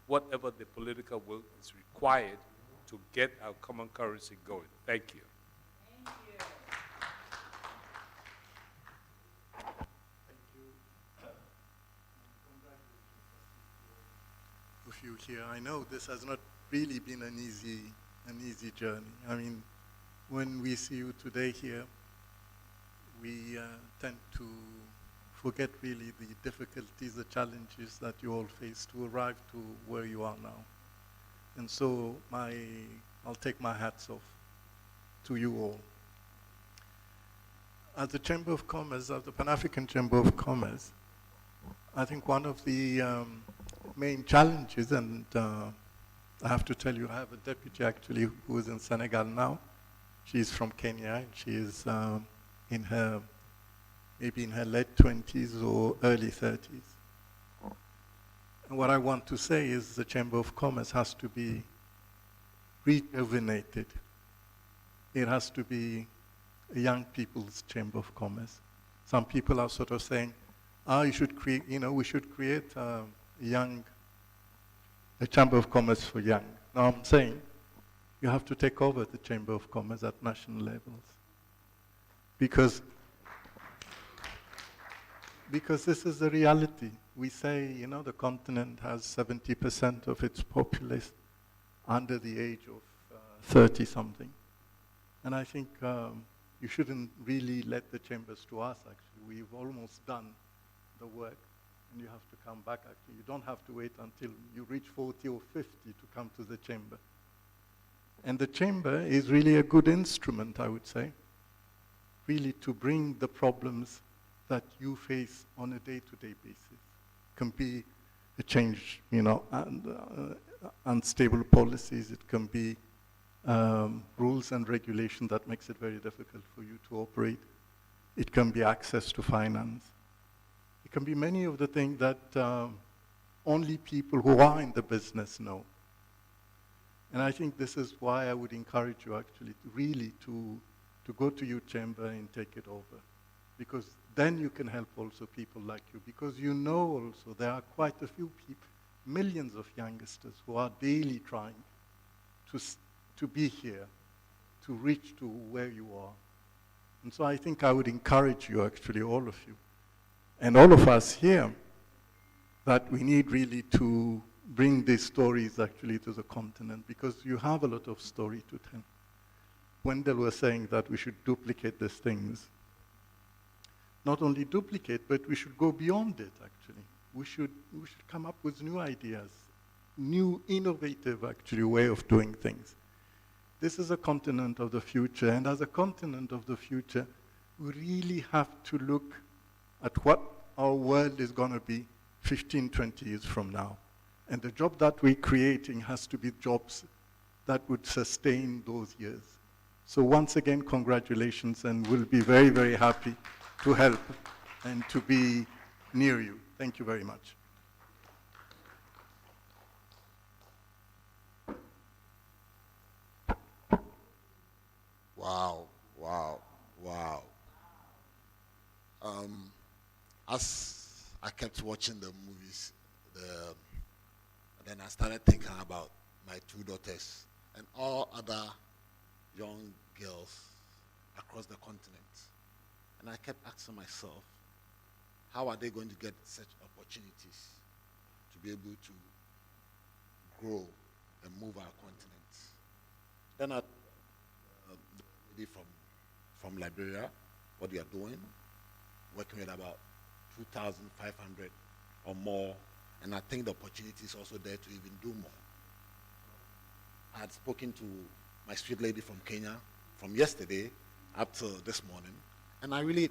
whatever the political will is required to get our common currency going. Thank you. Of you here. I know this has not really been an easy journey. I mean, when we see you today here, we tend to forget really the difficulties, the challenges that you all face to arrive to where you are now. And so I'll take my hats off to you all. As the Chamber of Commerce, as the Pan-African Chamber of Commerce, I think one of the main challenges, and I have to tell you, I have a deputy actually who is in Senegal now. She's from Kenya, and she is maybe in her late 20s or early 30s. And what I want to say is the Chamber of Commerce has to be rejuvenated. It has to be a young people's Chamber of Commerce. Some people are sort of saying, you should create, we should create a Chamber of Commerce for young. Now I'm saying, you have to take over the Chamber of Commerce at national levels. Because this is the reality. We say, the continent has 70% of its populace under the age of 30-something. And I think you shouldn't really let the chambers to us, actually. We've almost done the work, and you have to come back, actually. You don't have to wait until you reach 40 or 50 to come to the chamber. And the chamber is really a good instrument, I would say, really to bring the problems that you face on a day-to-day basis. It can be a change, and unstable policies. It can be rules and regulation that makes it very difficult for you to operate. It can be access to finance. It can be many of the things that only people who are in the business know. And I think this is why I would encourage you actually to really to go to your chamber and take it over. Because then you can help also people like you. Because you know also there are quite a few people, millions of youngsters who are daily trying to be here, to reach to where you are. And so I think I would encourage you actually, all of you, and all of us here, that we need really to bring these stories actually to the continent, because you have a lot of story to tell. Wendell was saying that we should duplicate these things. Not only duplicate, but we should go beyond it, actually. We should come up with new ideas, new innovative, actually, way of doing things. This is a continent of the future, and as a continent of the future, we really have to look at what our world is going to be 15, 20 years from now. And the job that we're creating has to be jobs that would sustain those years. So once again, congratulations, and we'll be very, very happy to help and to be near you. Thank you very much. Wow, wow, wow. As I kept watching the movies, then I started thinking about my two daughters and all other young girls across the continent. And I kept asking myself, how are they going to get such opportunities to be able to grow and move our continent? Then I the lady from Liberia, what they are doing, working with about 2,500 or more, and I think the opportunity is also there to even do more. I had spoken to my sweet lady from Kenya from yesterday up to this morning, and I really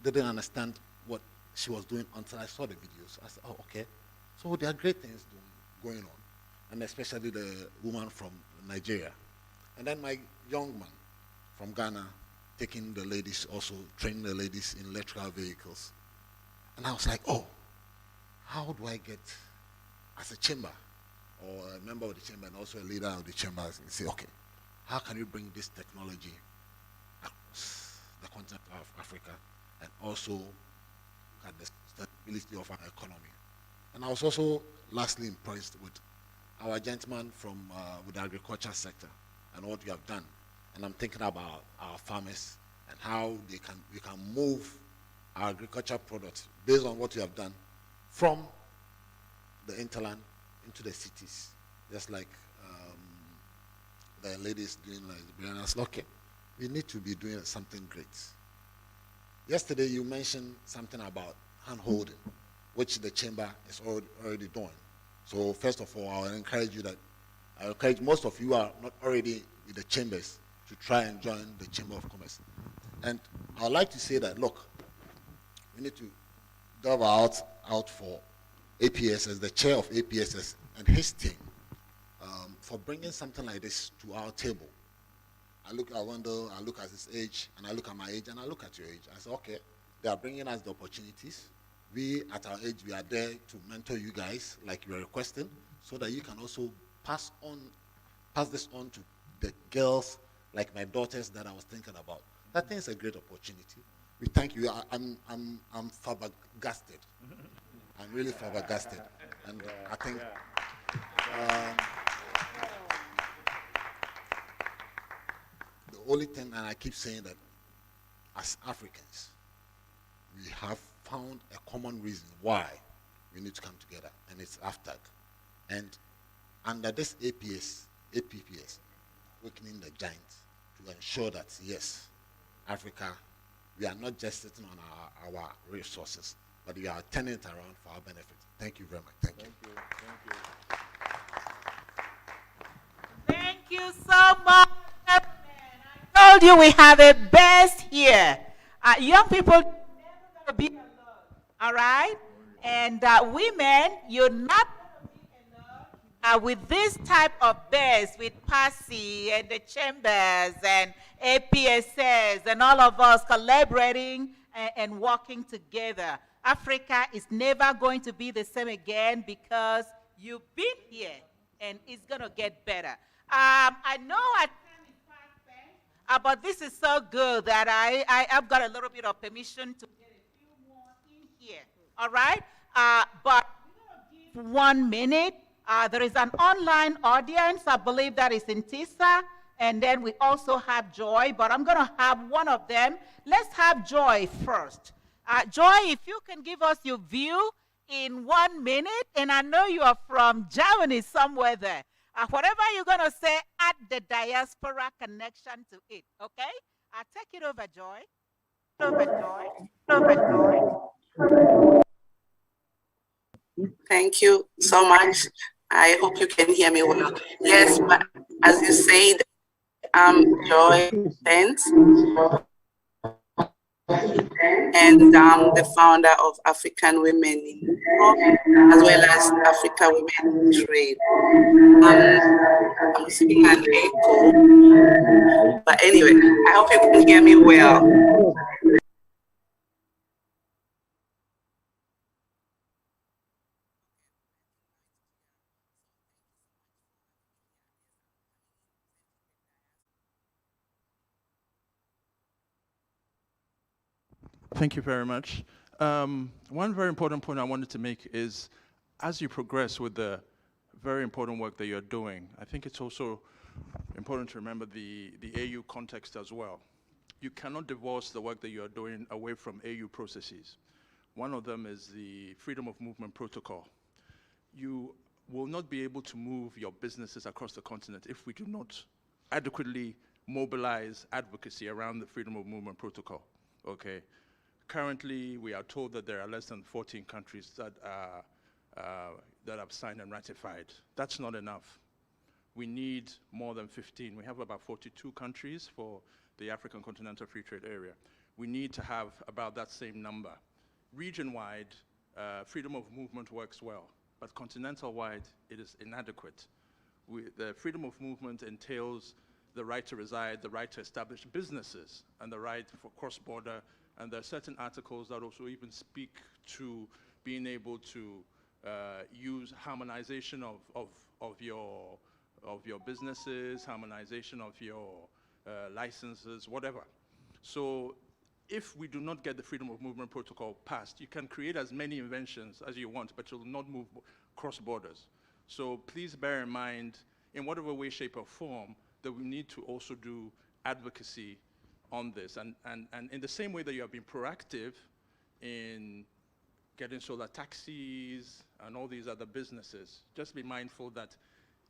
didn't understand what she was doing until I saw the videos. I said, oh, okay. So there are great things going on, and especially the woman from Nigeria. And then my young man from Ghana taking the ladies, also training the ladies in electrical vehicles. And I was like, oh, how do I get, as a chamber, or a member of the chamber and also a leader of the chamber, and say, okay, how can we bring this technology across the continent of Africa and also look at the stability of our economy? And I was also lastly impressed with our gentleman from with the agriculture sector and what we have done. And I'm thinking about our farmers and how we can move our agriculture products based on what we have done from the hinterland into the cities. Just like the ladies doing like the bananas. Okay, we need to be doing something great. Yesterday you mentioned something about hand-holding, which the chamber is already doing. So first of all, I will encourage you that, I encourage most of you are not already with the chambers, to try and join the Chamber of Commerce. And I would like to say that, look, we need to delve out for APSS, the chair of APSS, and his team for bringing something like this to our table. I look at Wendell, I look at his age, and I look at my age, and I look at your age. I say, okay, they are bringing us the opportunities. We, at our age, we are there to mentor you guys, like you are requesting, so that you can also pass this on to the girls, like my daughters that I was thinking about. I think it's a great opportunity. We thank you. I'm flabbergasted. I'm really flabbergasted, and I think. The only thing, and I keep saying that, as Africans, we have found a common reason why we need to come together, and it's AfTag. And under this APPS, Awakening the Giants, to ensure that, yes, Africa, we are not just sitting on our resources, but we are turning it around for our benefit. Thank you very much. Thank you. Thank you so much. I told you we have a best here. Young people never gonna be alone, all right? And women, you're not gonna be alone with this type of best, with PASI and the chambers and APSS and all of us collaborating and working together. Africa is never going to be the same again because you've been here and it's gonna get better. I know but this is so good that I've got a little bit of permission to get a few more in here. All right? But we're going to give 1 minute. There is an online audience. I believe that is in TISA. And then we also have Joy, but I'm going to have one of them. Let's have Joy first. Joy, if you can give us your view in 1 minute, and I know you are from Germany somewhere there. Whatever you're going to say, add the diaspora connection to it, okay? Take it over, Joy. Thank you so much. I hope you can hear me well. Yes, but as you said, I'm Joy Pence, and I'm the founder of African Women in Europe, as well as Africa Women in Trade. I'm speaking an echo, but anyway, I hope you can hear me well. Thank you very much. One very important point I wanted to make is, as you progress with the very important work that you're doing, I think it's also important to remember the AU context as well. You cannot divorce the work that you're doing away from AU processes. One of them is the Freedom of Movement Protocol. You will not be able to move your businesses across the continent if we do not adequately mobilize advocacy around the Freedom of Movement Protocol, okay? Currently, we are told that there are less than 14 countries that have signed and ratified. That's not enough. We need more than 15. We have about 42 countries for the African Continental Free Trade Area. We need to have about that same number. Region-wide, freedom of movement works well, but continental-wide, it is inadequate. The freedom of movement entails the right to reside, the right to establish businesses, and the right for cross-border. And there are certain articles that also even speak to being able to use harmonization of your businesses, harmonization of your licenses, whatever. So if we do not get the Freedom of Movement Protocol passed, you can create as many inventions as you want, but you'll not move cross borders. So please bear in mind, in whatever way, shape, or form, that we need to also do advocacy on this. And in the same way that you have been proactive in getting solar taxis and all these other businesses, just be mindful that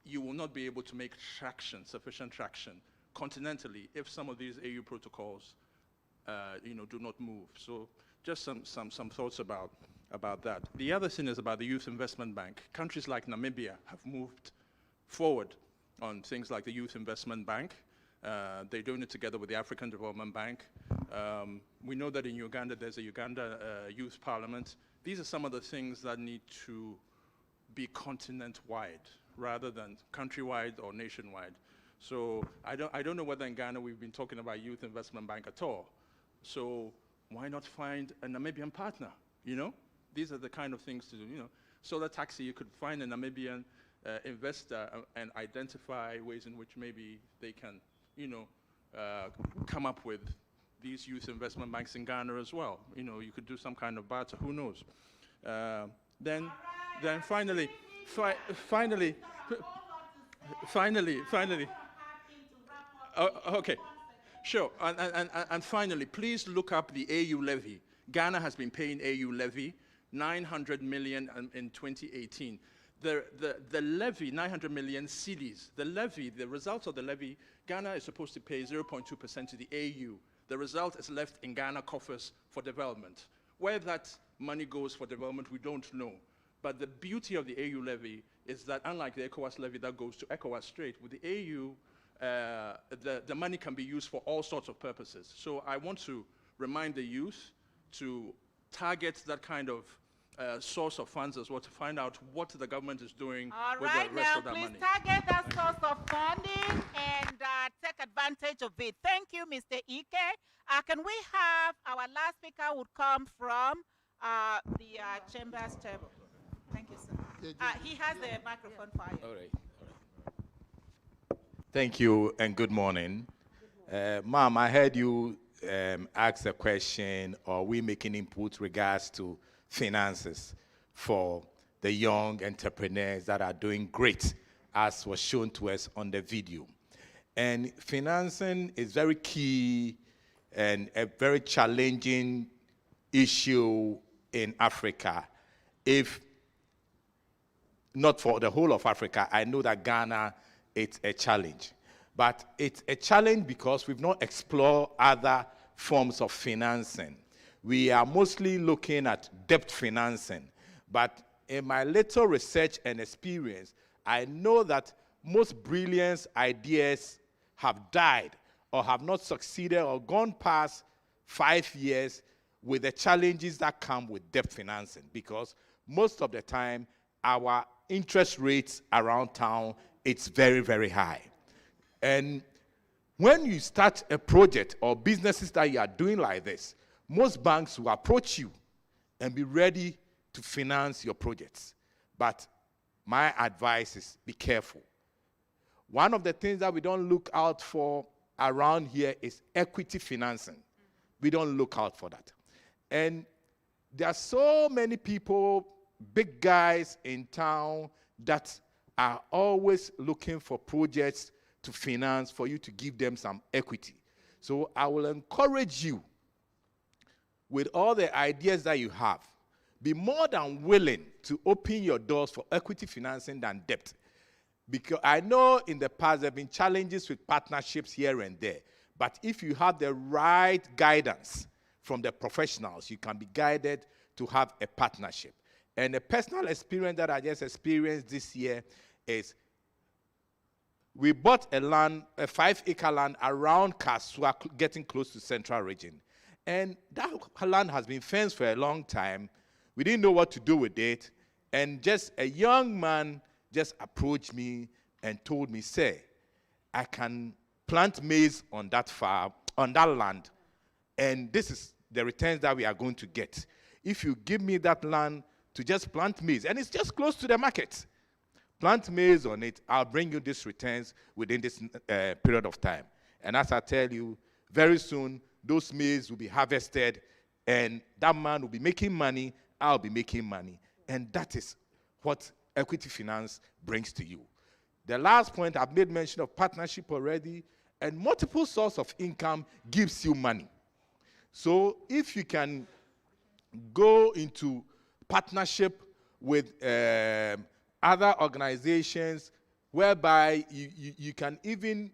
you will not be able to make traction, sufficient traction, continentally if some of these AU protocols do not move. So just some thoughts about that. The other thing is about the Youth Investment Bank. Countries like Namibia have moved forward on things like the Youth Investment Bank. They're doing it together with the African Development Bank. We know that in Uganda, there's a Uganda Youth Parliament. These are some of the things that need to be continent-wide rather than countrywide or nationwide. So I don't know whether in Ghana we've been talking about Youth Investment Bank at all. So why not find a Namibian partner, you know? These are the kind of things to do, you know. Solar taxi, you could find a Namibian investor and identify ways in which maybe they can, you know, come up with these youth investment banks in Ghana as well. You know, you could do some kind of barter, who knows? Then finally, okay, sure. And finally, please look up the AU levy. Ghana has been paying AU levy, 900 million in 2018. The levy, 900 million cedis, the levy, the result of the levy, Ghana is supposed to pay 0.2% to the AU. The result is left in Ghana coffers for development. Where that money goes for development, we don't know. But the beauty of the AU levy is that unlike the ECOWAS levy that goes to ECOWAS straight, with the AU, the money can be used for all sorts of purposes. So I want to remind the youth to target that kind of source of funds as well, to find out what the government is doing with the rest of that money. Please target that source of funding and take advantage of it. Thank you, Mr. Ike. Can we have our last speaker would come from the chamber's table? Thank you, sir. He has the microphone for you. All right. Thank you and good morning. Ma'am, I heard you ask a question, or we making input regards to finances for the young entrepreneurs that are doing great, as was shown to us on the video. And financing is very key and a very challenging issue in Africa. If not for the whole of Africa, I know that Ghana, it's a challenge. But it's a challenge because we've not explored other forms of financing. We are mostly looking at debt financing. But in my little research and experience, I know that most brilliant ideas have died or have not succeeded or gone past 5 years with the challenges that come with debt financing, because most of the time our interest rates around town, it's very, very high. And when you start a project or businesses that you are doing like this, most banks will approach you and be ready to finance your projects. But my advice is be careful. One of the things that we don't look out for around here is equity financing. We don't look out for that. And there are so many people, big guys in town, that are always looking for projects to finance for you to give them some equity. So I will encourage you, with all the ideas that you have, be more than willing to open your doors for equity financing than debt. Because I know in the past there have been challenges with partnerships here and there. But if you have the right guidance from the professionals, you can be guided to have a partnership. And a personal experience that I just experienced this year is we bought a land, a 5-acre land around Kasua, getting close to Central Region. And that land has been fenced for a long time. We didn't know what to do with it. And just a young man just approached me and told me, "Sir, I can plant maize on that farm, on that land, and this is the returns that we are going to get. If you give me that land to just plant maize, and it's just close to the market, plant maize on it, I'll bring you these returns within this period of time." And as I tell you, very soon, those maize will be harvested, and that man will be making money, I'll be making money. And that is what equity finance brings to you. The last point, I've made mention of partnership already, and multiple source of income gives you money. So if you can go into partnership with other organizations whereby you can even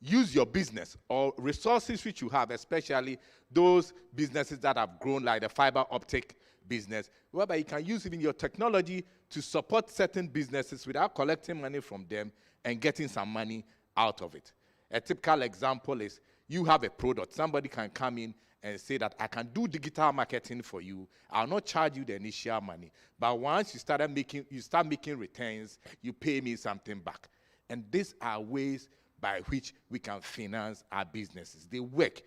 use your business or resources which you have, especially those businesses that have grown like the fiber optic business, whereby you can use even your technology to support certain businesses without collecting money from them and getting some money out of it. A typical example is you have a product. Somebody can come in and say that I can do digital marketing for you. I'll not charge you the initial money. But once you start making returns, you pay me something back. And these are ways by which we can finance our businesses. They work.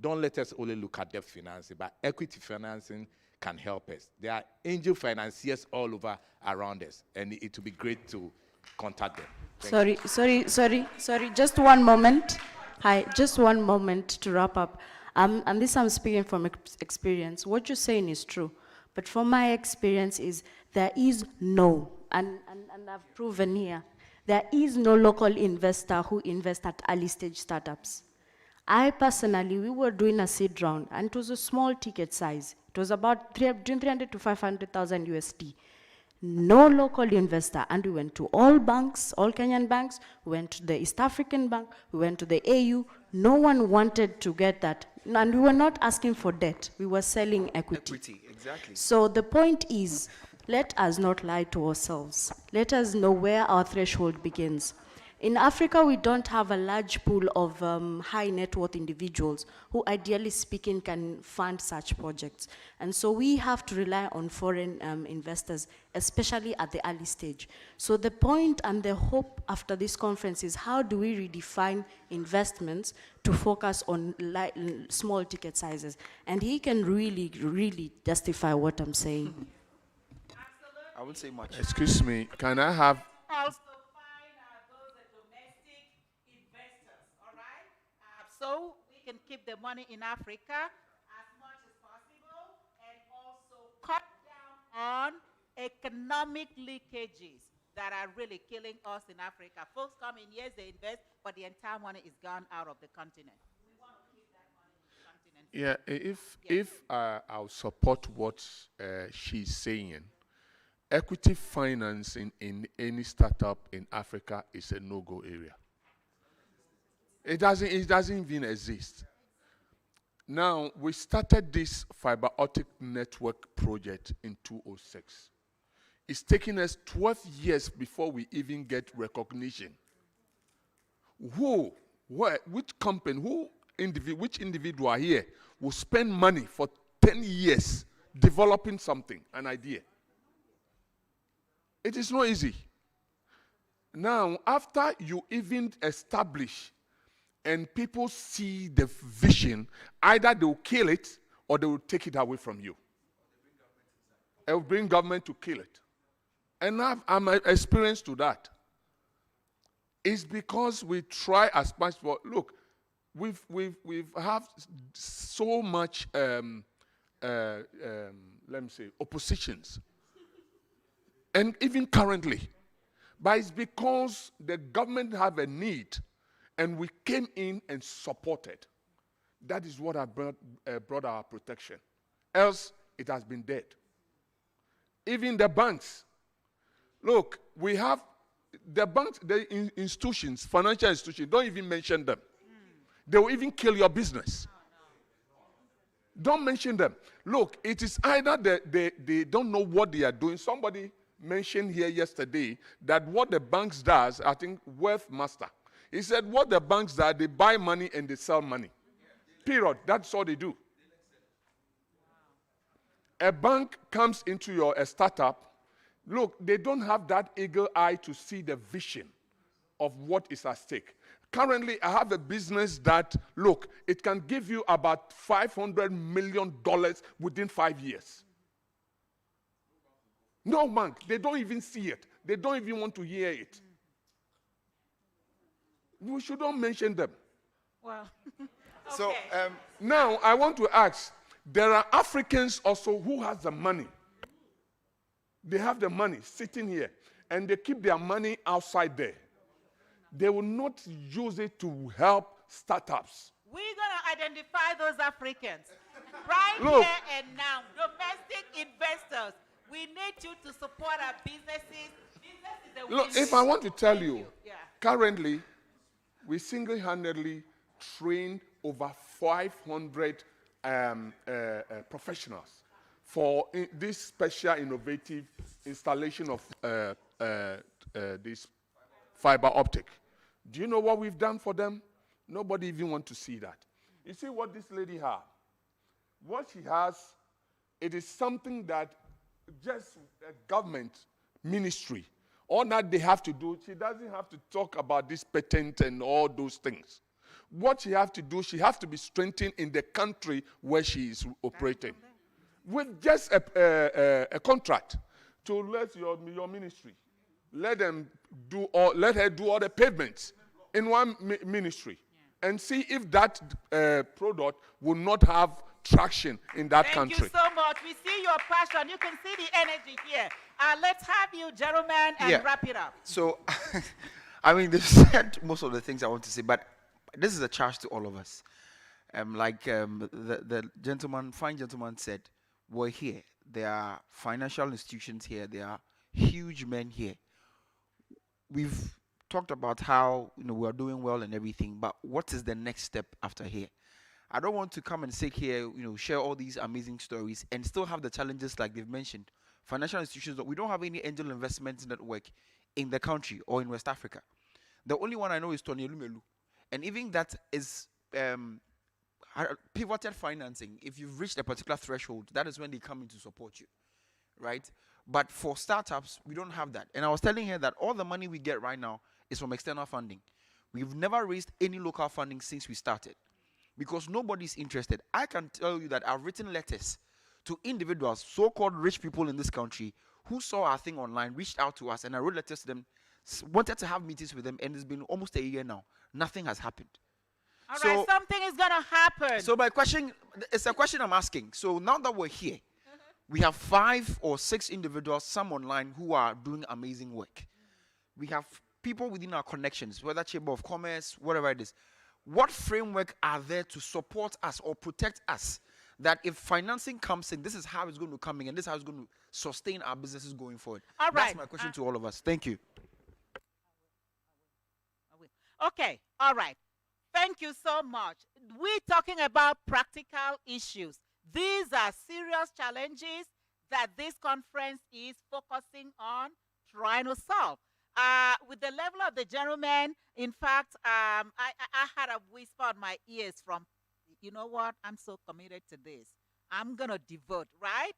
Don't let us only look at debt financing, but equity financing can help us. There are angel financiers all over around us, and it will be great to contact them. Sorry. Just one moment. Hi, just one moment to wrap up. And this I'm speaking from experience. What you're saying is true, but from my experience is there is no, and I've proven here, there is no local investor who invests at early stage startups. I personally, we were doing a seed round, and it was a small ticket size. It was about between 300 to 500,000 USD. No local investor, and we went to all banks, all Kenyan banks, we went to the East African Bank, we went to the AAU. No one wanted to get that, and we were not asking for debt. We were selling equity. Equity, exactly. So the point is, let us not lie to ourselves. Let us know where our threshold begins. In Africa, we don't have a large pool of high net worth individuals who, ideally speaking, can fund such projects. And so we have to rely on foreign investors, especially at the early stage. So the point and the hope after this conference is, how do we redefine investments to focus on small ticket sizes? And he can really, really justify what I'm saying. I won't say much. Excuse me, can I have... So we can keep the money in Africa as much as possible and also cut down on economic leakages that are really killing us in Africa. Folks come in, yes, they invest, but the entire money is gone out of the continent. We want to keep that money in the continent. Yeah, if I'll support what she's saying, equity financing in any startup in Africa is a no-go area. It doesn't even exist. Now, we started this fiber optic network project in 2006. It's taken us 12 years before we even get recognition. Which company, which individual here will spend money for 10 years developing something, an idea? It is not easy. Now, after you even establish and people see the vision, either they will kill it or they will take it away from you. They will bring government to kill it. And I'm experienced to that. It's because we try as much for, look, we've have so much, let me say, oppositions. And even currently. But it's because the government have a need and we came in and supported. That is what brought our protection. Else, it has been dead. Even the banks. Look, we have the banks, the institutions, financial institutions, don't even mention them. They will even kill your business. Don't mention them. Look, it is either they don't know what they are doing. Somebody mentioned here yesterday that what the banks does, I think Wealth Master, he said what the banks do, they buy money and they sell money. Period. That's all they do. A bank comes into a startup. Look, they don't have that eagle eye to see the vision of what is at stake. Currently, I have a business that, look, it can give you about $500 million within 5 years. No bank, they don't even see it. They don't even want to hear it. We shouldn't mention them. Well, okay. So now I want to ask, there are Africans also who has the money. They have the money sitting here, and they keep their money outside there. They will not use it to help startups. We're going to identify those Africans right Look, here and now. Domestic investors, we need you to support our businesses. Look, if I want to tell you, currently, we single-handedly trained over 500 professionals for this special innovative installation of this fiber optic. Do you know what we've done for them? Nobody even wants to see that. You see what this lady has? What she has, it is something that just a government ministry, all that they have to do, she doesn't have to talk about this patent and all those things. What she has to do, she has to be strengthened in the country where she is operating. With just a contract to let your ministry, let her do all the payments in one ministry, and see if that product will not have traction in that country. Thank you so much. We see your passion. You can see the energy here. Let's have you, gentlemen, and wrap it up. So, I mean, they've said most of the things I want to say, but this is a charge to all of us. The fine gentleman said, we're here. There are financial institutions here. There are huge men here. We've talked about how we are doing well and everything, but what is the next step after here? I don't want to come and sit here, share all these amazing stories and still have the challenges like they've mentioned. Financial institutions, we don't have any angel investment network in the country or in West Africa. The only one I know is Tony Lumelu. And even that is pivoted financing. If you've reached a particular threshold, that is when they come in to support you, right? But for startups, we don't have that. And I was telling her that all the money we get right now is from external funding. We've never raised any local funding since we started because nobody's interested. I can tell you that I've written letters to individuals, so-called rich people in this country, who saw our thing online, reached out to us, and I wrote letters to them, wanted to have meetings with them, and it's been almost a year now. Nothing has happened. All right, something is going to happen. So my question, it's a question I'm asking. So now that we're here, we have 5 or 6 individuals, some online, who are doing amazing work. We have people within our connections, whether Chamber of Commerce, whatever it is. What framework are there to support us or protect us that if financing comes in, this is how it's going to come in and this is how it's going to sustain our businesses going forward? All right. That's my question to all of us. Thank you. Okay, all right. Thank you so much. We're talking about practical issues. These are serious challenges that this conference is focusing on trying to solve. With the level of the gentleman, in fact, I had a whisper on my ears from, you know what, I'm so committed to this. I'm going to devote, right?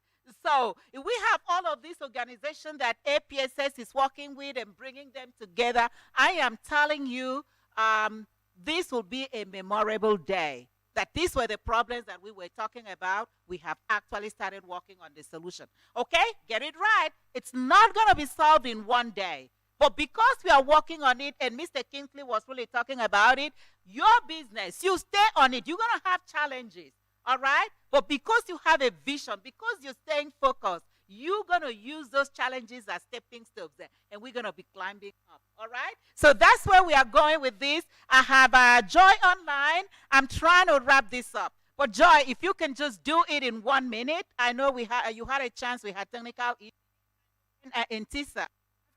So we have all of these organizations that APSS is working with and bringing them together. I am telling you, this will be a memorable day. That these were the problems that we were talking about. We have actually started working on the solution. Okay? Get it right. It's not going to be solved in one day. But because we are working on it, and Mr. Kingsley was really talking about it, your business, you stay on it. You're going to have challenges. All right? But because you have a vision, because you're staying focused, you're going to use those challenges as stepping stones there, and we're going to be climbing up. All right? So that's where we are going with this. I have Joy online. I'm trying to wrap this up. But Joy, if you can just do it in 1 minute. I know you had a chance. We had technical issues in TISA.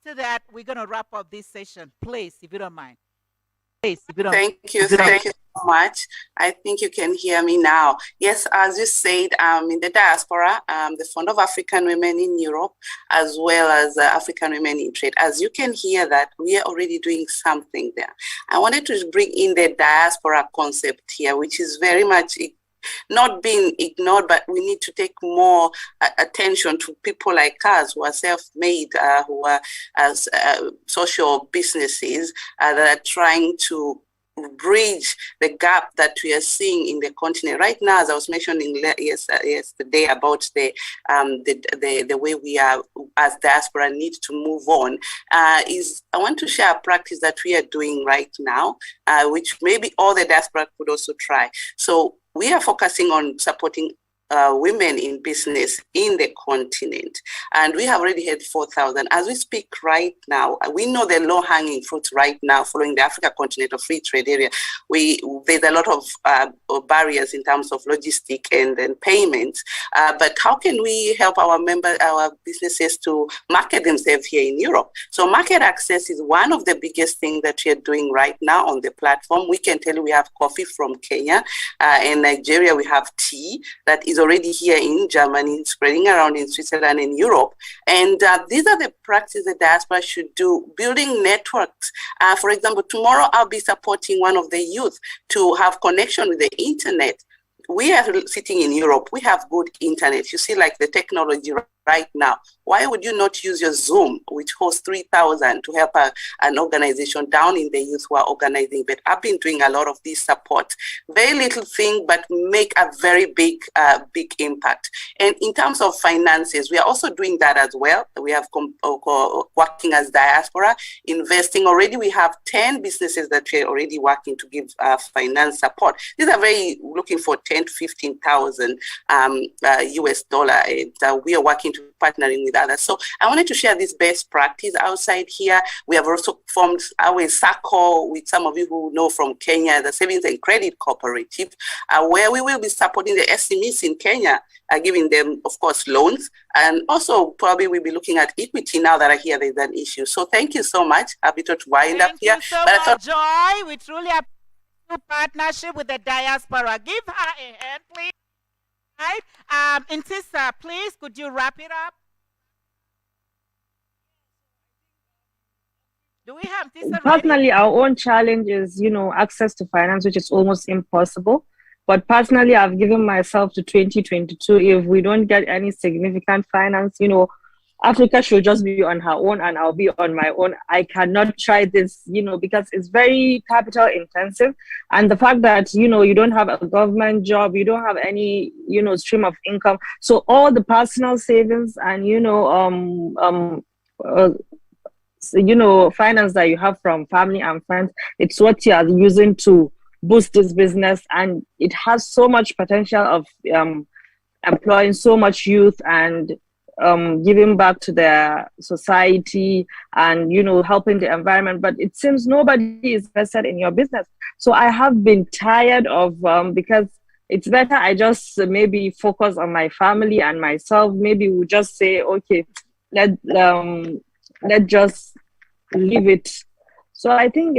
After that, we're going to wrap up this session. Please, if you don't mind. Please, if you don't mind. Thank you so much. I think you can hear me now. Yes, as you said, in the diaspora, the Fund of African Women in Europe, as well as African Women in Trade. As you can hear that, we are already doing something there. I wanted to bring in the diaspora concept here, which is very much not being ignored, but we need to take more attention to people like us who are self-made, who are as social businesses that are trying to bridge the gap that we are seeing in the continent right now. As I was mentioning yesterday about the way we are as diaspora need to move on, is I want to share a practice that we are doing right now, which maybe all the diaspora could also try. So we are focusing on supporting women in business in the continent. And we have already had 4,000. As we speak right now, we know the low-hanging fruit right now following the Africa Continental Free Trade Area. There's a lot of barriers in terms of logistic and payments. But how can we help our businesses to market themselves here in Europe? So market access is one of the biggest things that we are doing right now on the platform. We can tell you we have coffee from Kenya. In Nigeria, we have tea that is already here in Germany, spreading around in Switzerland and Europe. And these are the practices the diaspora should do, building networks. For example, tomorrow I'll be supporting one of the youth to have connection with the internet. We are sitting in Europe. We have good internet. You see, like the technology right now. Why would you not use your Zoom, which hosts 3,000, to help an organization down in the youth who are organizing? But I've been doing a lot of this support. Very little thing, but make a very big impact. And in terms of finances, we are also doing that as well. We have working as diaspora, investing already. We have 10 businesses that we're already working to give finance support. These are very looking for 10 to 15,000 US dollar. And we are working to partnering with others. So I wanted to share this best practice outside here. We have also formed our circle with some of you who know from Kenya, the Savings and Credit Cooperative, where we will be supporting the SMEs in Kenya, giving them, of course, loans. And also probably we'll be looking at equity now that I hear there's an issue. So thank you so much. Happy to wind up here. Thank you so much, Joy. We truly appreciate partnership with the diaspora. Give her a hand, please. Right. Intisa, please, could you wrap it up? Do we have Intisa Personally, ready? our own challenge is, access to finance, which is almost impossible. But personally, I've given myself to 2022. If we don't get any significant finance, Africa should just be on her own and I'll be on my own. I cannot try this, because it's very capital intensive. And the fact that, you don't have a government job, you don't have any, stream of income. So all the personal savings and, finance that you have from family and friends, it's what you are using to boost this business. And it has so much potential of employing so much youth and giving back to their society and, helping the environment. But it seems nobody is invested in your business. So I have been tired of, because it's better I just maybe focus on my family and myself. Maybe we'll just say, okay, let's just leave it. So I think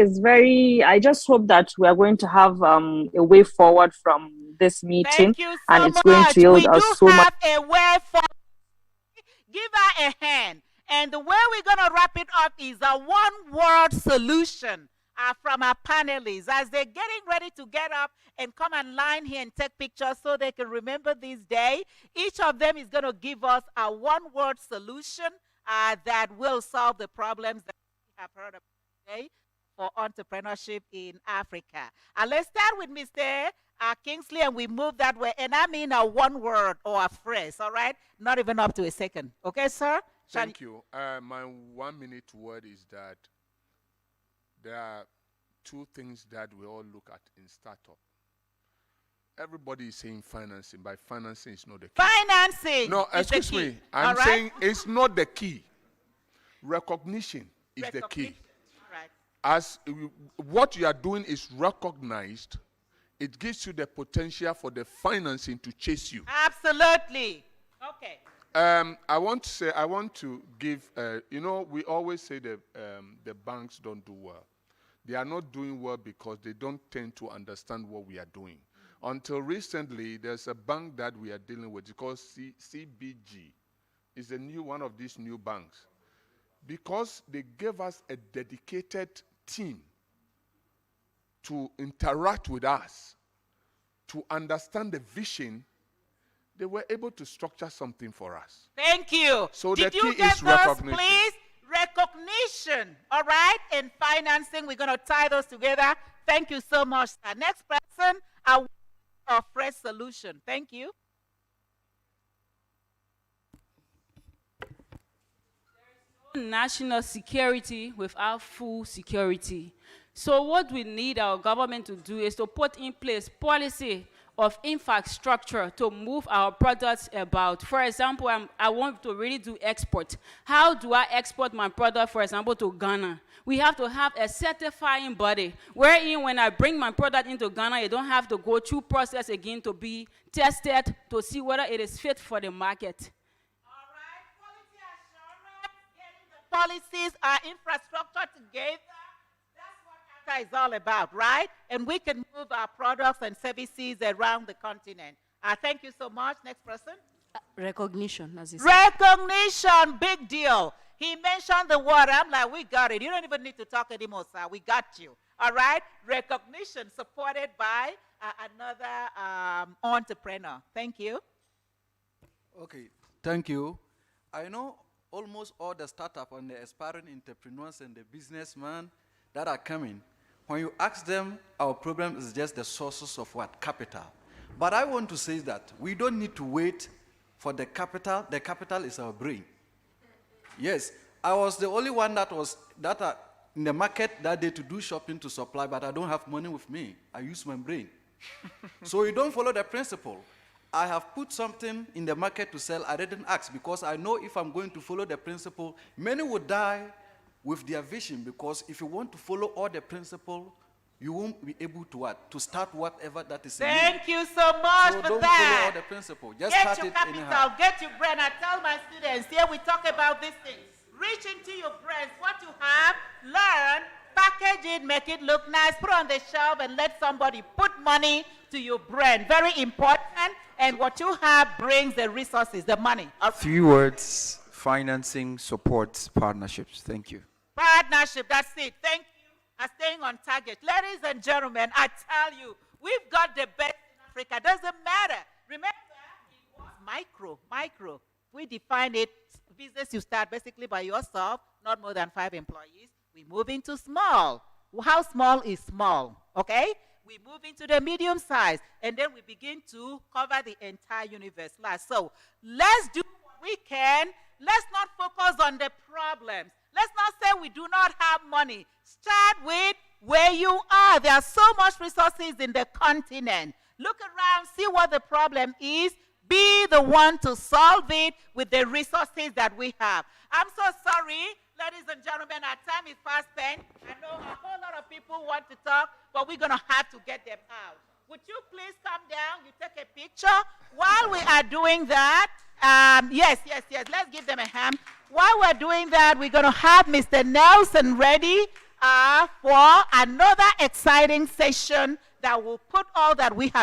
I just hope that we are going to have a way forward from this meeting. Thank you so and it's much. going to yield us so much. A way forward. Give her a hand. And the way we're going to wrap it up is a one-word solution from our panelists as they're getting ready to get up and come and line here and take pictures so they can remember this day. Each of them is going to give us a one-word solution that will solve the problems that we have heard about today for entrepreneurship in Africa. Let's start with Mr. Kingsley, and we move that way. And I mean a one word or a phrase, all right? Not even up to a second. Okay, sir? Thank you. My 1 minute word is that there are two things that we all look at in startup. Everybody is saying financing, but financing is not the key. Financing. No, excuse me. I'm saying it's not the key. Recognition is the key. Right. As what you are doing is recognized, it gives you the potential for the financing to chase you. Absolutely. Okay. I want to give, we always say that the banks don't do well. They are not doing well because they don't tend to understand what we are doing. Until recently, there's a bank that we are dealing with. It's called CBG. It's one of these new banks. Because they gave us a dedicated team to interact with us, to understand the vision, they were able to structure something for us. Thank you. So Did the you key get is those, recognition. please? Recognition, all right? And financing, we're going to tie those together. Thank you so much, sir. Next person, a fresh solution. Thank you. National security without full security. So what we need our government to do is to put in place policy of infrastructure to move our products about. For example, I want to really do export. How do I export my product, for example, to Ghana? We have to have a certifying body, wherein when I bring my product into Ghana, you don't have to go through process again to be tested to see whether it is fit for the market. Policies, our infrastructure together. That's what AfCFTA is all about, right? And we can move our products and services around the continent. Thank you so much. Next person. Recognition, as he said. Recognition, big deal. He mentioned the word. I'm like, we got it. You don't even need to talk anymore, sir. We got you. All right? Recognition supported by another entrepreneur. Thank you. Okay, thank you. I know almost all the startup and the aspiring entrepreneurs and the businessmen that are coming. When you ask them, our problem is just the sources of what? Capital. But I want to say that we don't need to wait for the capital. The capital is our brain. Yes, I was the only one that was in the market that day to do shopping to supply, but I don't have money with me. I use my brain. So you don't follow the principle. I have put something in the market to sell. I didn't ask because I know if I'm going to follow the principle, many will die with their vision, because if you want to follow all the principle, you won't be able to what? To start whatever that is in you. Thank you so much So for don't that. follow all the principle. Just Get start your it capital, anyhow. get your brain. I tell my students, here we talk about these things. Reach into your brains, what you have, learn, package it, make it look nice, put it on the shelf, and let somebody put money to your brain. Very important. And what you have brings the resources, the money. 3 words: financing, support, partnerships. Thank you. Partnership, that's it. Thank you. Staying on target. Ladies and gentlemen, I tell you, we've got the best in Africa. Doesn't matter. Remember, it was micro. We define it, business you start basically by yourself, not more than 5 employees. We move into small. How small is small? Okay? We move into the medium size, and then we begin to cover the entire universe. So let's do what we can. Let's not focus on the problems. Let's not say we do not have money. Start with where you are. There are so much resources in the continent. Look around, see what the problem is. Be the one to solve it with the resources that we have. I'm so sorry, ladies and gentlemen, our time is fast spent. I know a whole lot of people want to talk, but we're going to have to get them out. Would you please come down? You take a picture. While we are doing that, yes, let's give them a hand. While we're doing that, we're going to have Mr. Nelson ready for another exciting session that will put all that we have